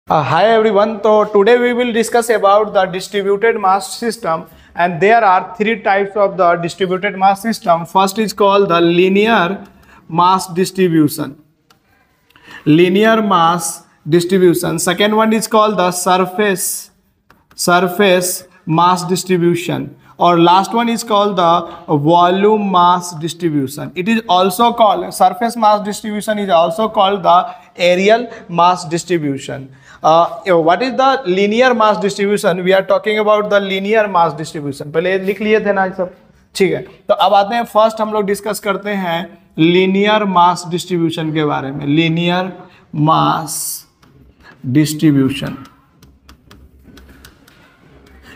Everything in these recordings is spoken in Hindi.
Hi everyone. So today we will discuss about the distributed mass system, and there are three types of the distributed mass system. First is called the linear mass distribution. Linear mass distribution. Second one is called the surface mass distribution. Or last one is called the volume mass distribution. It is also called surface mass distribution is also called the areal mass distribution. What is the linear mass distribution? We are talking about the linear mass distribution. पहले लिख लिए थे ना सब, ठीक है। तो अब आते हैं फर्स्ट हम लोग डिस्कस करते हैं लिनियर मास डिस्ट्रीब्यूशन के बारे में। Linear mass distribution,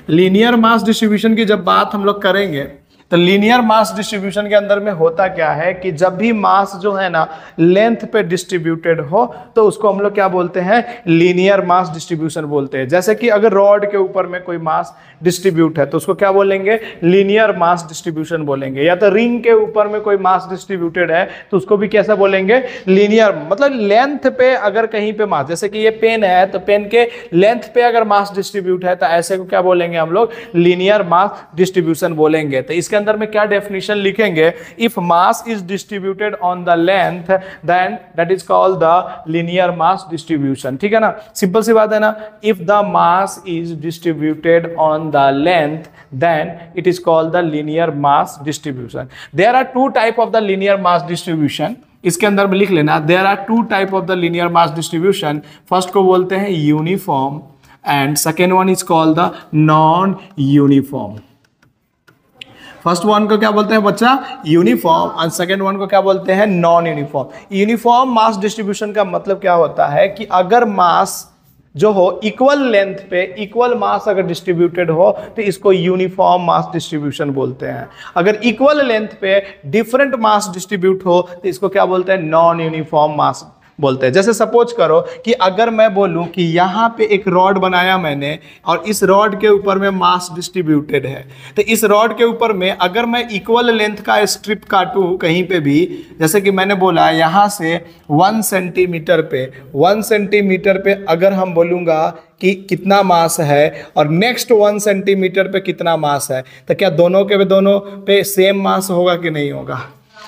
linear mass distribution की जब बात हम लोग करेंगे तो लीनियर मास डिस्ट्रीब्यूशन के अंदर में होता क्या है कि जब भी मास जो है ना लेंथ पे डिस्ट्रीब्यूटेड हो तो उसको हम लोग क्या बोलते हैं, लीनियर मास डिस्ट्रीब्यूशन बोलते हैं। जैसे कि अगर रॉड के ऊपर में कोई मास डिस्ट्रीब्यूट है तो उसको क्या बोलेंगे, लीनियर मास डिस्ट्रीब्यूशन बोलेंगे। या तो रिंग के ऊपर में कोई मास डिस्ट्रीब्यूटेड है तो उसको भी कैसा बोलेंगे, लीनियर। मतलब लेंथ पे अगर कहीं पे मास, जैसे कि ये पेन है तो पेन के लेंथ पे अगर मास डिस्ट्रीब्यूट है तो ऐसे को क्या बोलेंगे हम लोग, लीनियर मास डिस्ट्रीब्यूशन बोलेंगे। तो इसके अंदर में क्या डेफिनेशन लिखेंगे, if mass is distributed on the length then that is called the linear mass distribution. ठीक है ना, सिंपल सी बात है ना। If the mass is distributed on the length then it is called the linear mass distribution. There are two type of the linear mass distribution. इसके अंदर में लिख लेना, there are two type of the linear mass distribution. First को बोलते हैं uniform and second one is called the non uniform. First one को क्या बोलते हैं बच्चा, यूनिफॉर्म, और सेकेंड वन को क्या बोलते हैं, non uniform. Uniform mass distribution का मतलब क्या होता है कि अगर मास जो हो इक्वल लेंथ पे इक्वल मास अगर डिस्ट्रीब्यूटेड हो तो इसको यूनिफॉर्म मास डिस्ट्रीब्यूशन बोलते हैं। अगर इक्वल लेंथ पे डिफरेंट मास डिस्ट्रीब्यूट हो तो इसको क्या बोलते हैं, नॉन यूनिफॉर्म मास बोलते हैं। जैसे सपोज करो कि अगर मैं बोलूं कि यहाँ पे एक रॉड बनाया मैंने और इस रॉड के ऊपर में मास डिस्ट्रीब्यूटेड है, तो इस रॉड के ऊपर में अगर मैं इक्वल लेंथ का स्ट्रिप काटूं कहीं पे भी, जैसे कि मैंने बोला यहाँ से 1 सेंटीमीटर पे अगर हम बोलूँगा कि कितना मास है और नेक्स्ट 1 सेंटीमीटर पे कितना मास है, तो क्या दोनों पे सेम मास होगा कि नहीं होगा?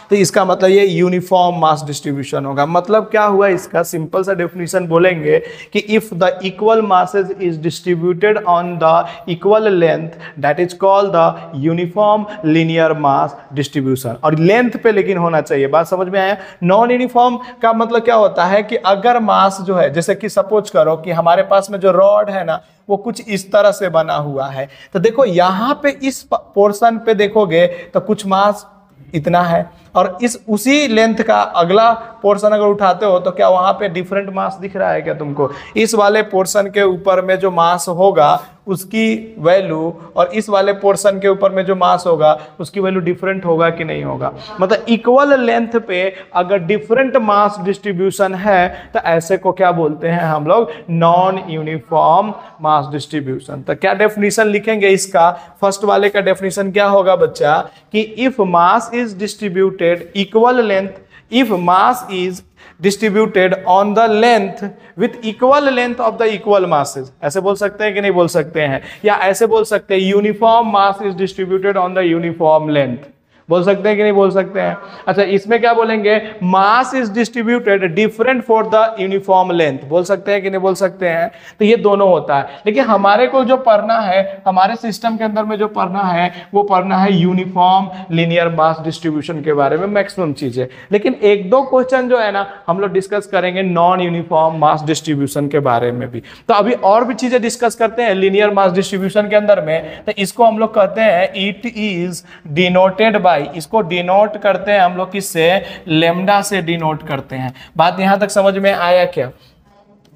तो इसका मतलब ये यूनिफॉर्म मास डिस्ट्रीब्यूशन होगा। मतलब क्या हुआ, इसका सिंपल सा डेफिनेशन बोलेंगे कि if the equal masses is distributed on the equal length that is called the uniform linear mass distribution. और लेंथ पे लेकिन होना चाहिए, बात समझ में आया। नॉन यूनिफॉर्म का मतलब क्या होता है कि अगर मास जो है, जैसे कि सपोज करो कि हमारे पास में जो रॉड है ना वो कुछ इस तरह से बना हुआ है, तो देखो यहाँ पे इस पोर्शन पे देखोगे तो कुछ मास इतना है और इस उसी लेंथ का अगला पोर्शन अगर उठाते हो तो क्या वहां पे डिफरेंट मास दिख रहा है क्या तुमको? इस वाले पोर्शन के ऊपर में जो मास होगा उसकी वैल्यू और इस वाले पोर्शन के ऊपर में जो मास होगा उसकी वैल्यू डिफरेंट होगा कि नहीं होगा? मतलब इक्वल लेंथ पे अगर डिफरेंट मास डिस्ट्रीब्यूशन है तो ऐसे को क्या बोलते हैं हम लोग, नॉन यूनिफॉर्म मास डिस्ट्रीब्यूशन। तो क्या डेफिनेशन लिखेंगे इसका, फर्स्ट वाले का डेफिनेशन क्या होगा बच्चा, कि if mass is distributed equal length, if mass is distributed on the length with equal length of the equal masses, ऐसे बोल सकते हैं कि नहीं बोल सकते हैं? या ऐसे बोल सकते हैं uniform mass is distributed on the uniform length, बोल सकते हैं कि नहीं बोल सकते हैं? अच्छा, इसमें क्या बोलेंगे, मास is distributed different for the uniform length, बोल सकते हैं कि नहीं बोल सकते हैं? तो ये दोनों होता है, लेकिन हमारे को जो पढ़ना है, हमारे सिस्टम के अंदर में जो पढ़ना है वो पढ़ना है यूनिफॉर्म लीनियर मास डिस्ट्रीब्यूशन के बारे में मैक्सिमम चीजें। लेकिन एक दो क्वेश्चन जो है ना हम लोग डिस्कस करेंगे नॉन यूनिफॉर्म मास डिस्ट्रीब्यूशन के बारे में भी। तो अभी और भी चीजें डिस्कस करते हैं लीनियर मास डिस्ट्रीब्यूशन के अंदर में। तो इसको हम लोग कहते हैं इट इज डिनोटेड बाय, इसको डिनोट करते हैं हम लोग किससे, लेमडा से डिनोट करते हैं। बात यहां तक समझ में आया क्या?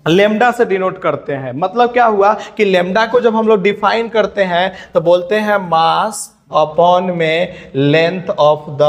लेमडा से डिनोट करते हैं, मतलब क्या हुआ कि लेमडा को जब हम लोग डिफाइन करते हैं तो बोलते हैं मास अपॉन में लेंथ ऑफ द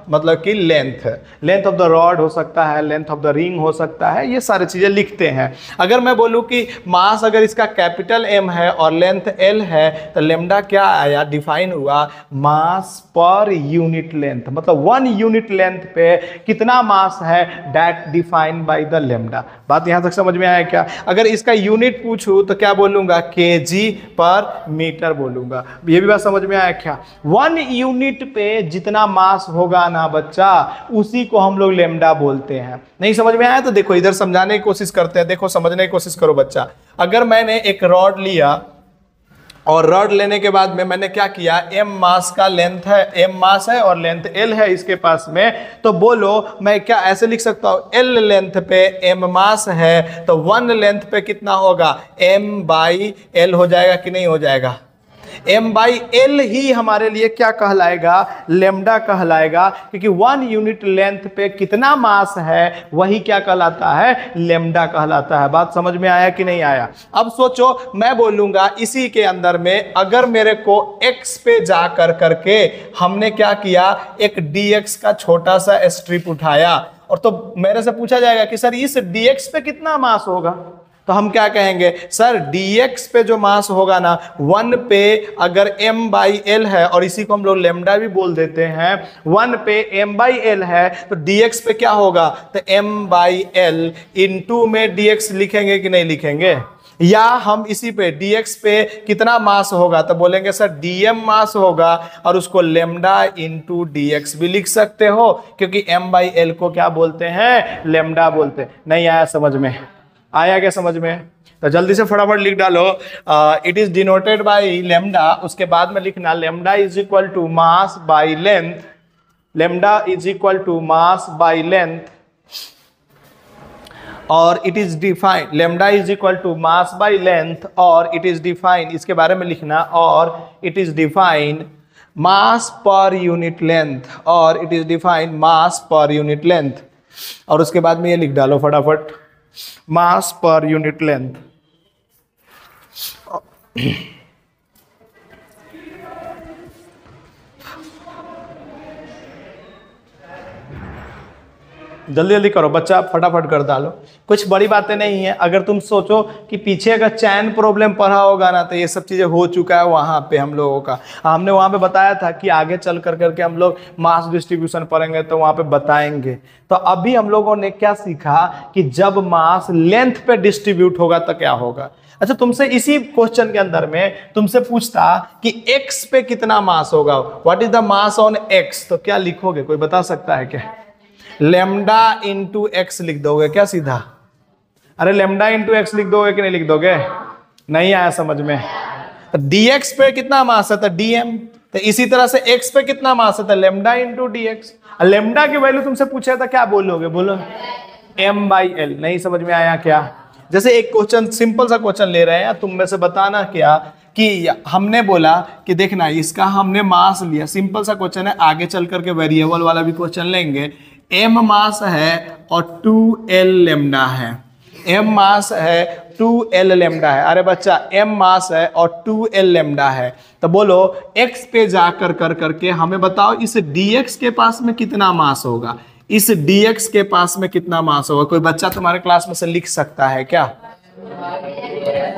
मतलब कि लेंथ ऑफ द रॉड हो सकता है, लेंथ ऑफ द रिंग हो सकता है, ये सारी चीज़ें लिखते हैं। अगर मैं बोलूँ कि मास अगर इसका कैपिटल M है और लेंथ L है तो लेमडा क्या आया, डिफाइन हुआ मास पर यूनिट लेंथ, मतलब 1 यूनिट लेंथ पे कितना मास है, that defined by the lambda. बात यहां तक समझ में आया क्या? अगर इसका यूनिट पूछूं तो क्या बोलूंगा, केजी पर मीटर बोलूंगा। ये भी बात समझ में आया क्या? 1 यूनिट पे जितना मास होगा ना बच्चा, उसी को हम लोग लेमडा बोलते हैं। नहीं समझ में आया तो देखो इधर समझाने की कोशिश करते हैं, देखो समझने की कोशिश करो बच्चा। अगर मैंने एक रॉड लिया और रॉड लेने के बाद में मैंने क्या किया, M मास का लेंथ है, M मास है और लेंथ L है इसके पास में, तो बोलो मैं क्या ऐसे लिख सकता हूं, L लेंथ पे M मास है तो 1 लेंथ पे कितना होगा, M बाई L हो जाएगा कि नहीं हो जाएगा? M बाई L ही हमारे लिए क्या कहलाएगा, लेमडा कहलाएगा, क्योंकि 1 यूनिट लेंथ पे कितना मास है वही क्या कहलाता है, लेमडा कहलाता है। बात समझ में आया कि नहीं आया? अब सोचो मैं बोलूंगा इसी के अंदर में, अगर मेरे को x पे जा कर करके हमने क्या किया, एक dx का छोटा सा स्ट्रिप उठाया और तो मेरे से पूछा जाएगा कि सर इस dx पे कितना मास होगा, तो हम क्या कहेंगे, सर dx पे जो मास होगा ना 1 पे अगर m बाई एल है, और इसी को हम लोग लेमडा भी बोल देते हैं, 1 पे m बाई एल है तो dx पे क्या होगा, तो m बाई एल इंटू में dx लिखेंगे कि नहीं लिखेंगे? या हम इसी पे dx पे कितना मास होगा तो बोलेंगे सर dm मास होगा, और उसको लेमडा इंटू dx भी लिख सकते हो, क्योंकि m बाई एल को क्या बोलते हैं, लेमडा बोलते हैं। नहीं आया समझ में? आया क्या समझ में? तो जल्दी से फटाफट लिख डालो, it is denoted by lambda, उसके बाद में लिखना lambda is equal to mass by length, lambda is equal to mass by length, और it is defined, lambda is equal to mass by length, और इट इज डिफाइंड, इसके बारे में लिखना, और it is defined mass per unit length, और it is defined mass per unit length, और उसके बाद में ये लिख डालो फटाफट, मास पर यूनिट लेंथ। जल्दी जल्दी करो बच्चा, फटाफट कर डालो, कुछ बड़ी बातें नहीं है। अगर तुम सोचो कि पीछे अगर चैन प्रॉब्लम पढ़ा होगा ना तो ये सब चीज़ें हो चुका है वहाँ पे हम लोगों का। हमने वहाँ पे बताया था कि आगे चल कर करके हम लोग मास डिस्ट्रीब्यूशन पढ़ेंगे तो वहाँ पे बताएंगे। तो अभी हम लोगों ने क्या सीखा कि जब मास लेंथ पे डिस्ट्रीब्यूट होगा तो क्या होगा। अच्छा, तुमसे इसी क्वेश्चन के अंदर में तुमसे पूछता कि x पे कितना मास होगा, what is the mass on x, तो क्या लिखोगे, कोई बता सकता है क्या? लेमडा इंटू एक्स लिख दोगे क्या सीधा? अरे लेमडा इंटू एक्स लिख दोगे कि नहीं लिख दोगे? नहीं आया समझ में? तो dx पे कितना मास है तो dm, तो इसी तरह से x पे कितना मास है तो लेमडा इंटू dx। लेमडा की वैल्यू तुमसे पूछा था क्या बोलोगे, बोलो m बाई एल। नहीं समझ में आया क्या? जैसे एक क्वेश्चन, सिंपल सा क्वेश्चन ले रहे हैं, तुम में से बताना क्या कि हमने बोला कि देखना इसका हमने मास लिया, सिंपल सा क्वेश्चन है, आगे चल करके वेरिएबल वाला भी क्वेश्चन लेंगे। m मास है और 2l लेमडा है, m मास है 2l लेमडा है। अरे बच्चा m मास है और 2l लेमडा है, तो बोलो x पे जाकर कर करके हमें बताओ इस dx के पास में कितना मास होगा, इस dx के पास में कितना मास होगा। कोई बच्चा तुम्हारे क्लास में से लिख सकता है क्या?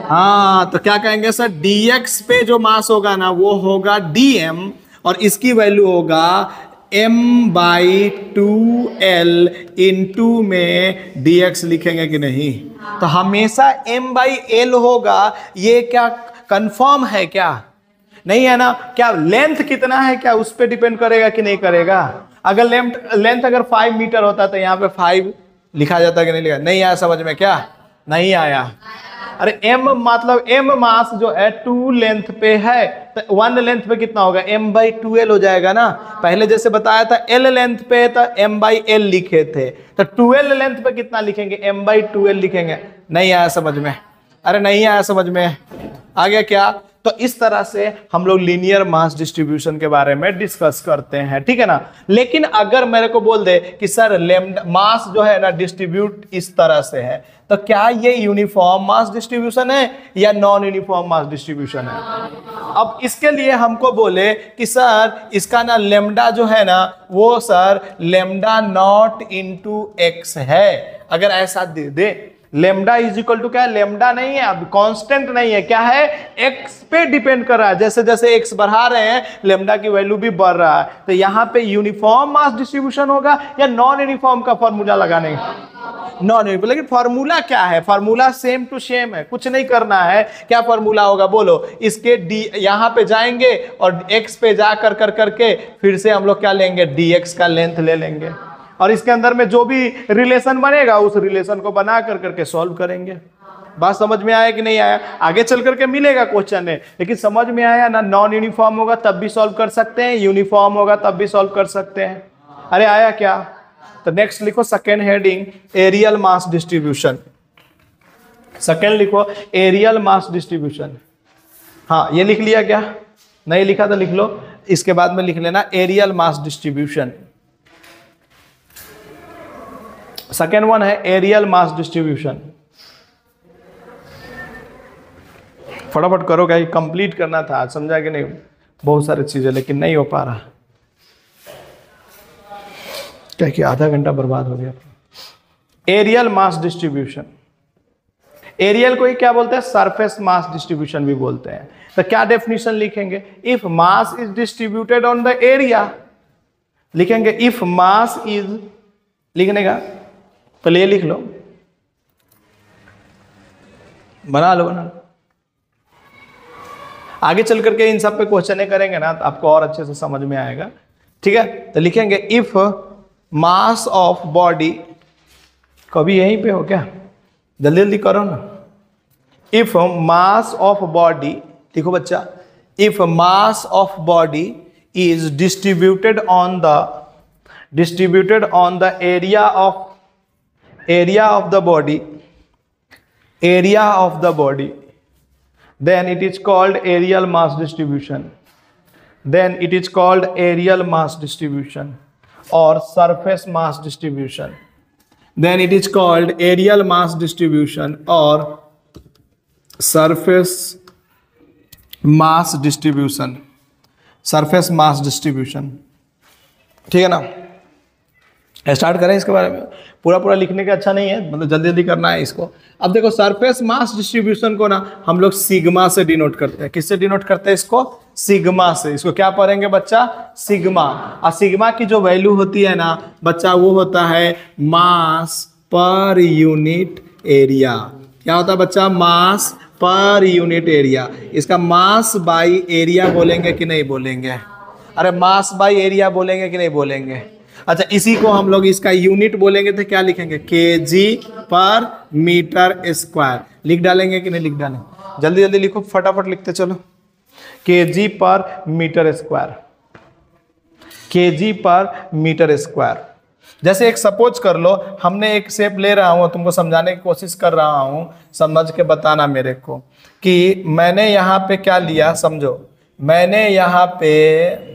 हाँ, तो क्या कहेंगे सर, dx पे जो मास होगा ना वो होगा dm, और इसकी वैल्यू होगा m बाई 2l इंटू में dx लिखेंगे कि नहीं? तो हमेशा m बाई एल होगा, ये क्या कंफर्म है क्या? नहीं है ना? क्या लेंथ कितना है क्या उस पर डिपेंड करेगा कि नहीं करेगा? अगर लेंथ अगर 5 मीटर होता तो यहाँ पे 5 लिखा जाता कि नहीं लिखा? नहीं आया समझ में क्या? नहीं आया। अरे m मतलब m मास जो है 2 लेंथ पे है तो 1 लेंथ पे कितना होगा, m बाई 2l हो जाएगा ना। पहले जैसे बताया था l लेंथ पे तो m बाई l लिखे थे, तो 12 लेंथ पे कितना लिखेंगे, m बाई 2l लिखेंगे। नहीं आया समझ में? अरे नहीं आया समझ में? आ गया क्या? तो इस तरह से हम लोग लीनियर मास डिस्ट्रीब्यूशन के बारे में डिस्कस करते हैं, ठीक है ना। लेकिन अगर मेरे को बोल दे कि सर लैम्डा मास जो है ना डिस्ट्रीब्यूट इस तरह से है, तो क्या ये यूनिफॉर्म मास डिस्ट्रीब्यूशन है या नॉन यूनिफॉर्म मास डिस्ट्रीब्यूशन है? अब इसके लिए हमको बोले कि सर इसका ना लैम्डा जो है ना वो sir lambda naught into x है। अगर ऐसा दे दे लेमडा इज इक्वल टू क्या है, लेमडा नहीं है, अब कांस्टेंट नहीं है, क्या है, एक्स पे डिपेंड कर रहा है। जैसे जैसे एक्स बढ़ा रहे हैं लेमडा की वैल्यू भी बढ़ रहा है। तो यहाँ पे यूनिफॉर्म मास डिस्ट्रीब्यूशन होगा या नॉन यूनिफॉर्म का फॉर्मूला लगाने, नॉन यूनिफॉर्म। लेकिन फॉर्मूला क्या है, फॉर्मूला सेम टू सेम है, कुछ नहीं करना है। क्या फॉर्मूला होगा बोलो, इसके डी यहाँ पे जाएंगे और एक्स पे जा कर करके फिर से हम लोग क्या लेंगे, dx का लेंथ ले लेंगे और इसके अंदर में जो भी रिलेशन बनेगा उस रिलेशन को बना कर करके सॉल्व करेंगे। बात समझ में आया कि नहीं आया? आगे चल करके मिलेगा क्वेश्चन में, लेकिन समझ में आया ना। नॉन यूनिफॉर्म होगा तब भी सॉल्व कर सकते हैं, यूनिफॉर्म होगा तब भी सॉल्व कर सकते हैं। अरे आया क्या? तो नेक्स्ट लिखो second heading aerial mass distribution. Second लिखो एरियल मास डिस्ट्रीब्यूशन। हाँ ये लिख लिया क्या? नहीं लिखा तो लिख लो, इसके बाद में लिख लेना aerial mass distribution. Second one है एरियल मास डिस्ट्रीब्यूशन। फटाफट करो, क्या कंप्लीट करना था, समझा कि नहीं? बहुत सारी चीजें लेकिन नहीं हो पा रहा, क्या कि आधा घंटा बर्बाद हो गया। एरियल मास डिस्ट्रीब्यूशन, एरियल को ही क्या बोलते हैं, सरफेस मास डिस्ट्रीब्यूशन भी बोलते हैं। तो क्या डेफिनेशन लिखेंगे, if mass is distributed on the area, लिखेंगे इफ मास इज, लिखने का पहले ये लिख लो, बना लो बना लो। आगे चल करके इन सब पे क्वेश्चन करेंगे ना तो आपको और अच्छे से समझ में आएगा, ठीक है। तो लिखेंगे इफ मास ऑफ बॉडी, कभी यहीं पे हो क्या, जल्दी जल्दी करो ना। इफ मास ऑफ बॉडी, लिखो बच्चा, if mass of body is distributed on the area of the body, then it is called aerial mass distribution, or surface mass distribution, then it is called aerial mass distribution or surface mass distribution, ठीक है ना। स्टार्ट करें इसके बारे में, पूरा लिखने का अच्छा नहीं है, मतलब जल्दी जल्दी करना है इसको। अब देखो सरफेस मास डिस्ट्रीब्यूशन को ना हम लोग सिग्मा से डिनोट करते हैं। किससे डिनोट करते हैं इसको, सिग्मा से। इसको क्या पढ़ेंगे बच्चा, सिग्मा। और सिग्मा की जो वैल्यू होती है ना बच्चा, वो होता है मास पर यूनिट एरिया। क्या होता है बच्चा, मास पर यूनिट एरिया। इसका मास बाई एरिया बोलेंगे कि नहीं बोलेंगे? अरे मास बाई एरिया बोलेंगे कि नहीं बोलेंगे? अच्छा, इसी को हम लोग इसका यूनिट बोलेंगे तो क्या लिखेंगे, केजी पर मीटर स्क्वायर। लिख डालेंगे कि नहीं लिख डालेंगे? जल्दी जल्दी लिखो, फटाफट लिखते चलो। केजी पर मीटर स्क्वायर, केजी पर मीटर स्क्वायर। जैसे एक सपोज कर लो, हमने एक शेप ले रहा हूं, तुमको समझाने की कोशिश कर रहा हूं, समझ के बताना मेरे को कि मैंने यहाँ पे क्या लिया। समझो, मैंने यहाँ पे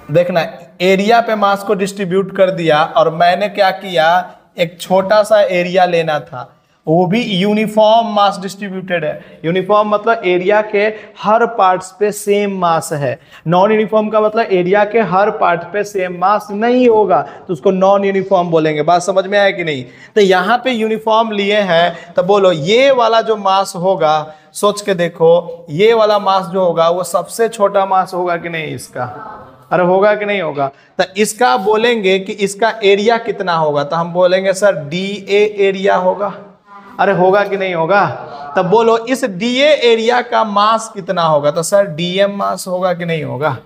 देखना एरिया पे मास को डिस्ट्रीब्यूट कर दिया और मैंने क्या किया, एक छोटा सा एरिया लेना था, वो भी यूनिफॉर्म मास डिस्ट्रीब्यूटेड है। यूनिफॉर्म मतलब एरिया के हर पार्ट्स पे सेम मास है। नॉन यूनिफॉर्म का मतलब एरिया के हर पार्ट पे सेम मास नहीं होगा, तो उसको नॉन यूनिफॉर्म बोलेंगे। बात समझ में आया कि नहीं? तो यहाँ पे यूनिफॉर्म लिए हैं, तो बोलो ये वाला जो मास होगा, सोच के देखो, ये वाला मास जो होगा वो सबसे छोटा मास होगा कि नहीं इसका? अरे होगा कि नहीं होगा? तो इसका बोलेंगे कि इसका एरिया कितना होगा, तो हम बोलेंगे सर DA एरिया होगा। अरे होगा कि नहीं होगा? तब बोलो इस DA एरिया का मास कितना होगा, तो सर DM मास होगा कि नहीं होगा?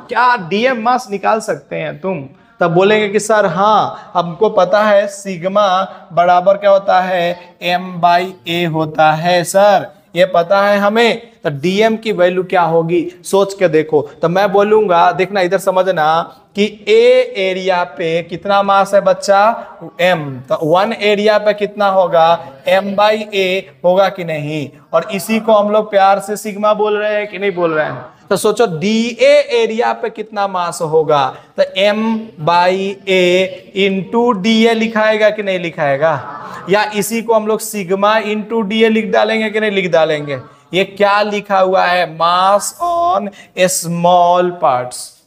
क्या DM मास निकाल सकते हैं तुम? तब बोलेंगे कि सर हाँ, हमको पता है सिग्मा बराबर क्या होता है, M/A होता है। सर ये पता है हमें, तो dm की वैल्यू क्या होगी सोच के देखो। तो मैं बोलूंगा, देखना इधर समझना कि a एरिया पे कितना मास है बच्चा, m, तो 1 एरिया पे कितना होगा, m/a होगा कि नहीं। और इसी को हम लोग प्यार से सिग्मा बोल रहे हैं कि नहीं बोल रहे हैं। तो सोचो dA एरिया पे कितना मास होगा, तो m/a इंटू dA लिखाएगा कि नहीं लिखाएगा, या इसी को हम लोग सिग्मा इंटू dA लिख डालेंगे कि नहीं लिख डालेंगे। ये क्या लिखा हुआ है, मास on small parts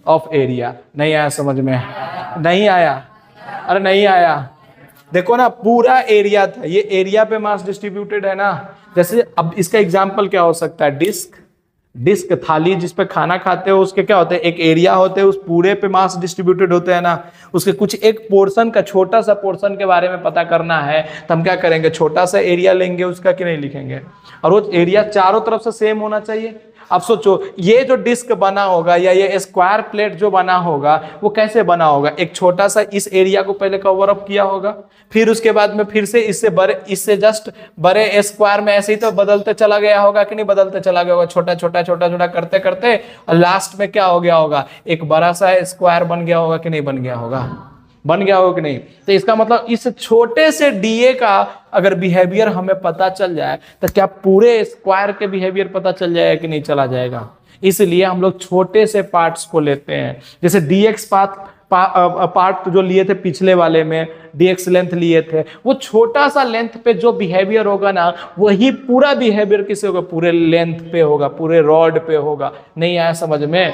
of area. नहीं आया समझ में, नहीं आया, अरे नहीं आया। देखो ना पूरा एरिया था, ये एरिया पे मास डिस्ट्रीब्यूटेड है ना। जैसे अब इसका एग्जांपल क्या हो सकता है, डिस्क थाली जिस पे खाना खाते हो उसके क्या होते हैं, एक एरिया होते हैं, उस पूरे पे मास डिस्ट्रीब्यूटेड होते हैं ना। उसके कुछ एक पोर्शन का, छोटा सा पोर्शन के बारे में पता करना है तो हम क्या करेंगे, छोटा सा एरिया लेंगे उसका कि नहीं लिखेंगे, और वो एरिया चारों तरफ से सेम होना चाहिए। अब सोचो ये जो डिस्क बना होगा या ये स्क्वायर प्लेट जो बना होगा वो कैसे बना होगा, एक छोटा सा इस एरिया को पहले कवर अप किया होगा, फिर उसके बाद में फिर से इससे जस्ट बड़े स्क्वायर में ऐसे ही तो बदलते चला गया होगा कि नहीं बदलते चला गया होगा, छोटा छोटा करते करते, और लास्ट में क्या हो गया होगा, एक बड़ा सा स्क्वायर बन गया होगा कि नहीं बन गया होगा, बन गया होगा कि नहीं। तो इसका मतलब इस छोटे से डीए का अगर बिहेवियर हमें पता चल जाए तो क्या पूरे स्क्वायर के बिहेवियर पता चल जाएगा कि नहीं चला जाएगा। इसलिए हम लोग छोटे से पार्ट्स को लेते हैं, जैसे डीएक्स पार्ट जो लिए थे पिछले वाले में, डीएक्स लेंथ लिए थे, वो छोटा सा लेंथ पे जो बिहेवियर होगा ना वही पूरा बिहेवियर किसे होगा, पूरे लेंथ पे होगा, पूरे रॉड पे होगा। नहीं आया समझ में,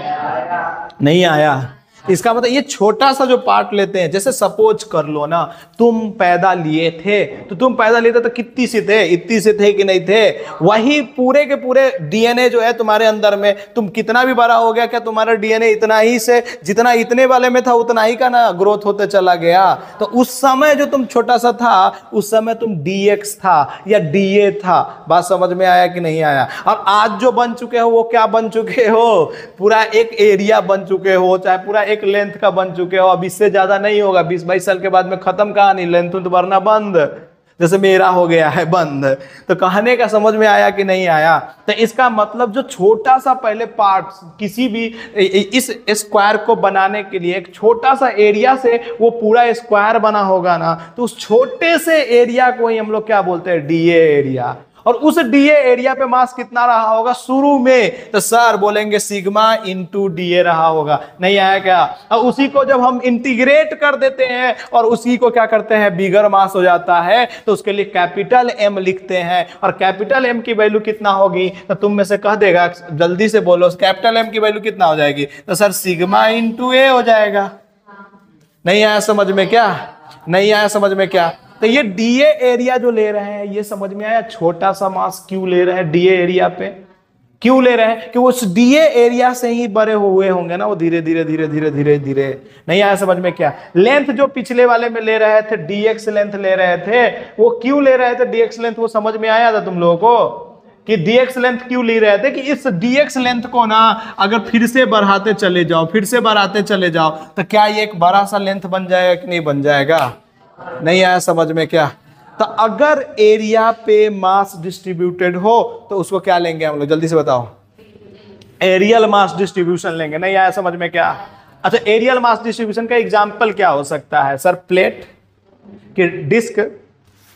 नहीं आया। इसका मतलब ये छोटा सा जो पार्ट लेते हैं, जैसे सपोज कर लो ना तुम पैदा लिए थे, तो तुम पैदा लिए थे तो कितनी से थे, इतनी से थे कि नहीं थे, वही पूरे के पूरे डीएनए जो है तुम्हारे अंदर में, तुम कितना भी बड़ा हो गया क्या तुम्हारा डीएनए इतना ही से, जितना इतने वाले में था उतना ही का ना ग्रोथ होते चला गया। तो उस समय जो तुम छोटा सा था उस समय तुम डीएक्स था या डीए था। बात समझ में आया कि नहीं आया। और आज जो बन चुके हो वो क्या बन चुके हो, पूरा एक एरिया बन चुके हो, चाहे पूरा एक लेंथ का बन चुके हो। अब इससे ज्यादा नहीं होगा, 20-22 साल के बाद में खत्म कहानी, लेंथ तो बढ़ना बंद, जैसे मेरा हो गया है बंद। तो कहने का समझ में आया कि नहीं आया। तो इसका मतलब जो छोटा सा पहले पार्ट किसी भी इस स्क्वायर को बनाने के लिए एक छोटा सा एरिया से वो पूरा स्क्वायर बना होगा ना, तो उस छोटे से एरिया को ही हम लोग क्या बोलते हैं, डीए एरिया। और उस डीए एरिया पे मास कितना रहा होगा शुरू में, तो सर बोलेंगे सिग्मा इंटू डीए रहा होगा। नहीं आया क्या। और उसी को जब हम इंटीग्रेट कर देते हैं और उसी को क्या करते हैं, बिगर मास हो जाता है, तो उसके लिए कैपिटल एम लिखते हैं। और कैपिटल एम की वैल्यू कितना होगी, तो तुम में से कह देगा, जल्दी से बोलो कैपिटल एम की वैल्यू कितना हो जाएगी, तो सर सिग्मा इंटू ए हो जाएगा। नहीं आया समझ में क्या, नहीं आया समझ में क्या। तो ये डीए एरिया जो ले रहे हैं ये समझ में आया, छोटा सा मास क्यों ले रहे हैं डीए एरिया पे, क्यों ले रहे हैं कि उस डीए एरिया से ही बड़े हुए होंगे ना वो, धीरे धीरे धीरे धीरे धीरे धीरे। नहीं आया समझ में क्या। लेंथ जो पिछले वाले में ले रहे थे, डीएक्स लेंथ ले रहे थे, वो क्यों ले रहे थे डीएक्स लेंथ, वो समझ में आया था तुम लोगों को कि डीएक्स लेंथ क्यों ले रहे थे, कि इस डीएक्स लेंथ को ना अगर फिर से बढ़ाते चले जाओ, फिर से बढ़ाते चले जाओ, तो क्या ये एक बड़ा सा लेंथ बन जाएगा कि नहीं बन जाएगा। नहीं आया समझ में क्या। तो अगर एरिया पे मास डिस्ट्रीब्यूटेड हो तो उसको क्या लेंगे हम लोग, जल्दी से बताओ, एरियल मास डिस्ट्रीब्यूशन लेंगे। नहीं आया समझ में क्या। अच्छा एरियल मास डिस्ट्रीब्यूशन का एग्जांपल क्या हो सकता है, सर प्लेट कि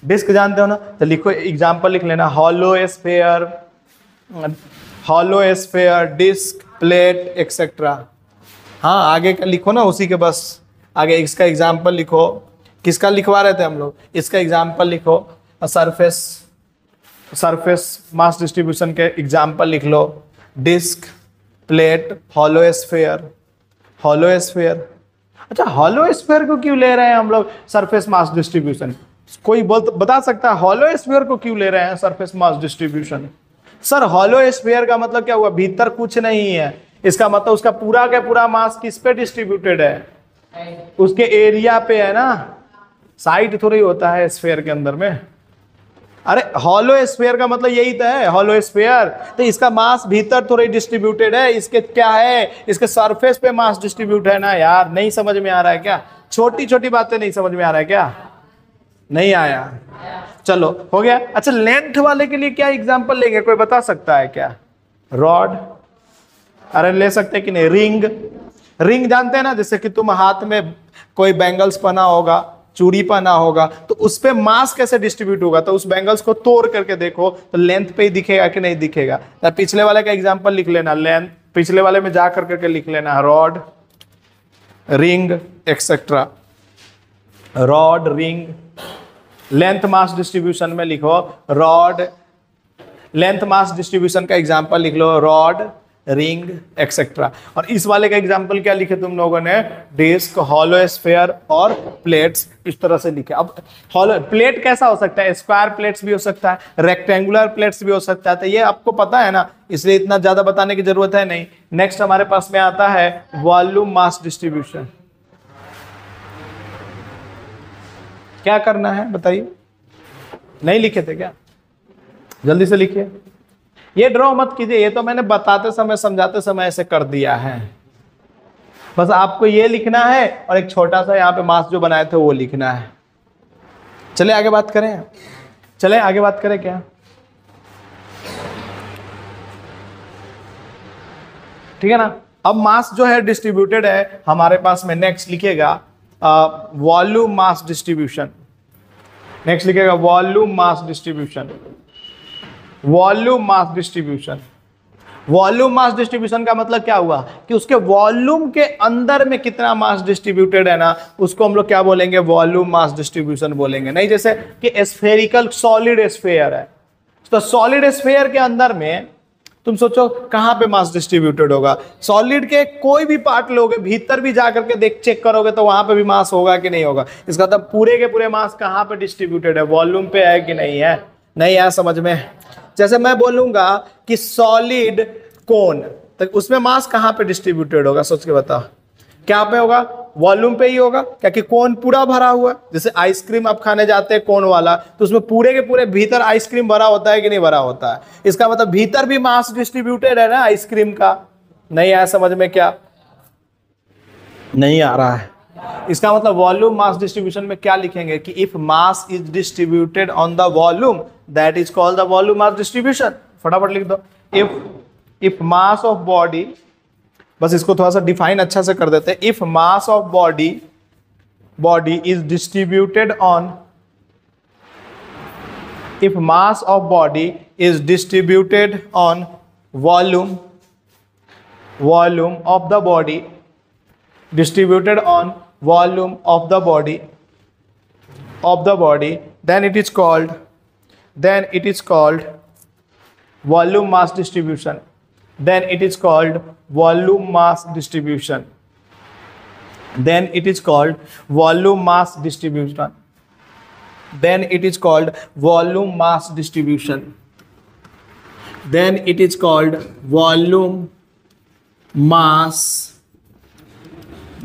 डिस्क जानते हो ना, तो लिखो एग्जांपल लिख लेना, hollow sphere, disc, plate etcetera. हाँ आगे का लिखो ना, उसी के बस आगे इसका एग्जांपल लिखो। किसका लिखवा रहे थे हम लोग, इसका एग्जाम्पल लिखो। सरफेस मास डिस्ट्रीब्यूशन के एग्जाम्पल लिख लो, डिस्क, प्लेट, हॉलो स्फेयर। अच्छा हॉलो स्फेयर को क्यों ले रहे हैं हम लोग सरफेस मास डिस्ट्रीब्यूशन, कोई बता सकता है हॉलो स्फेयर को क्यों ले रहे हैं surface mass distribution. Sir hollow sphere का मतलब क्या हुआ, भीतर कुछ नहीं है, इसका मतलब उसका पूरा का पूरा मास किस पे डिस्ट्रीब्यूटेड है, उसके एरिया पे है ना, साइड थोड़ी होता है स्फेयर के अंदर में। अरे हॉलो स्फेयर का मतलब यही तो है हॉलो स्फेयर, तो इसका मास भीतर थोड़ी डिस्ट्रीब्यूटेड है, इसके क्या है, इसके सरफेस पे मास डिस्ट्रीब्यूट है ना। यार नहीं समझ में आ रहा है क्या, छोटी छोटी बातें नहीं समझ में आ रहा है क्या, नहीं आया। चलो हो गया। अच्छा लेंथ वाले के लिए क्या एग्जांपल लेंगे, कोई बता सकता है क्या? रॉड, अरे ले सकते कि नहीं? रिंग, रिंग जानते हैं ना, जैसे कि तुम हाथ में कोई बैंगल्स पहना होगा, चूड़ी पहना होगा, तो उस पे मास कैसे डिस्ट्रीब्यूट होगा? तो उस बैंगल्स को तोड़ करके देखो तो लेंथ पे ही दिखेगा कि नहीं दिखेगा? तो पिछले वाले का एग्जांपल लिख लेना, लेंथ पिछले वाले में जा करके लिख लेना, rod, ring etcetera, rod, ring. Length mass distribution में लिखो रॉड, लेंथ मास डिस्ट्रीब्यूशन का एग्जांपल लिख लो रॉड, रिंग एक्सेट्रा। और इस वाले का एग्जांपल क्या लिखे तुम लोगों ने? डिस्क, हॉलो स्फीयर और प्लेट्स, इस तरह से लिखे। अब हॉलो प्लेट कैसा हो सकता है? स्क्वायर प्लेट्स भी हो सकता है, रेक्टेंगुलर प्लेट्स भी हो सकता है, तो ये आपको पता है ना, इसलिए इतना ज्यादा बताने की जरूरत है नहीं। नेक्स्ट हमारे पास में आता है वॉल्यूम मास डिस्ट्रीब्यूशन। क्या करना है बताइए? नहीं लिखे थे क्या? जल्दी से लिखिए। ये ड्रॉ मत कीजिए, ये तो मैंने बताते समय समझाते समय ऐसे कर दिया है। बस आपको ये लिखना है और एक छोटा सा यहाँ पे मास जो बनाए थे वो लिखना है। चले आगे बात करें, चले आगे बात करें क्या? ठीक है ना। अब मास जो है डिस्ट्रीब्यूटेड है हमारे पास में। नेक्स्ट लिखिएगा वॉल्यूम मास डिस्ट्रीब्यूशन। नेक्स्ट लिखिएगा volume mass distribution. Volume mass distribution, volume mass distribution का मतलब क्या हुआ कि उसके वॉल्यूम के अंदर में कितना मास डिस्ट्रीब्यूटेड है ना, उसको हम लोग क्या बोलेंगे? वॉल्यूम मास डिस्ट्रीब्यूशन बोलेंगे। नहीं जैसे कि स्फेरिकल सॉलिड स्फीयर है, तो सॉलिड स्फीयर के अंदर में तुम सोचो कहां पे मास डिस्ट्रीब्यूटेड होगा? सॉलिड के कोई भी पार्ट लोगे, भीतर भी जाकर के देख चेक करोगे तो वहां पे भी मास होगा कि नहीं होगा? इसका मतलब पूरे के पूरे मास कहां पे डिस्ट्रीब्यूटेड है? वॉल्यूम पे है कि नहीं है? नहीं है समझ में? जैसे मैं बोलूंगा कि सॉलिड कोन, तो उसमें मास कहां पे डिस्ट्रीब्यूटेड होगा? सोच के बताओ, क्या पे होगा? वॉल्यूम पे ही होगा, क्योंकि कोन पूरा भरा हुआ है। जैसे आइसक्रीम आप खाने जाते हैं कोन वाला, तो उसमें पूरे के पूरे भीतर आइसक्रीम भरा होता है कि नहीं भरा होता है? इसका मतलब भीतर भी मास डिस्ट्रीब्यूटेड है ना आइसक्रीम का। नहीं आया समझ में? क्या नहीं आ रहा है? इसका मतलब वॉल्यूम मास डिस्ट्रीब्यूशन में क्या लिखेंगे कि if mass is distributed on the volume that is called the volume mass distribution. फटाफट लिख दो, इफ मास ऑफ बॉडी, बस इसको थोड़ा सा डिफाइन अच्छा से कर देते हैं। If mass of body is distributed on, if mass of body is distributed on volume of the body, distributed on volume of the body, then it is called volume mass distribution. Then it is called volume mass distribution. Then it is called volume mass distribution. Then it is called volume mass distribution. Then it is called volume mass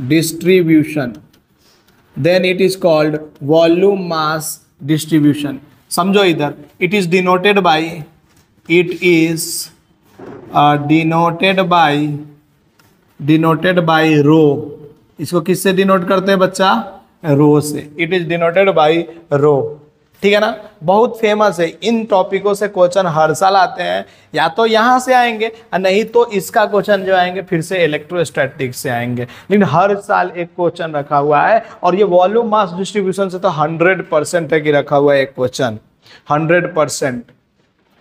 distribution. Then it is called volume mass distribution. समझो इधर, it is denoted by रो। इसको किससे डिनोट करते हैं बच्चा? रो से। इट इज डिनोटेड बाय रो। ठीक है ना, बहुत फेमस है। इन टॉपिकों से क्वेश्चन हर साल आते हैं, या तो यहाँ से आएंगे नहीं तो इसका क्वेश्चन जो आएंगे फिर से इलेक्ट्रोस्टैटिक्स से आएंगे, लेकिन हर साल एक क्वेश्चन रखा हुआ है। और ये वॉल्यूम मास डिस्ट्रीब्यूशन से तो 100% है कि रखा हुआ है एक क्वेश्चन, 100%।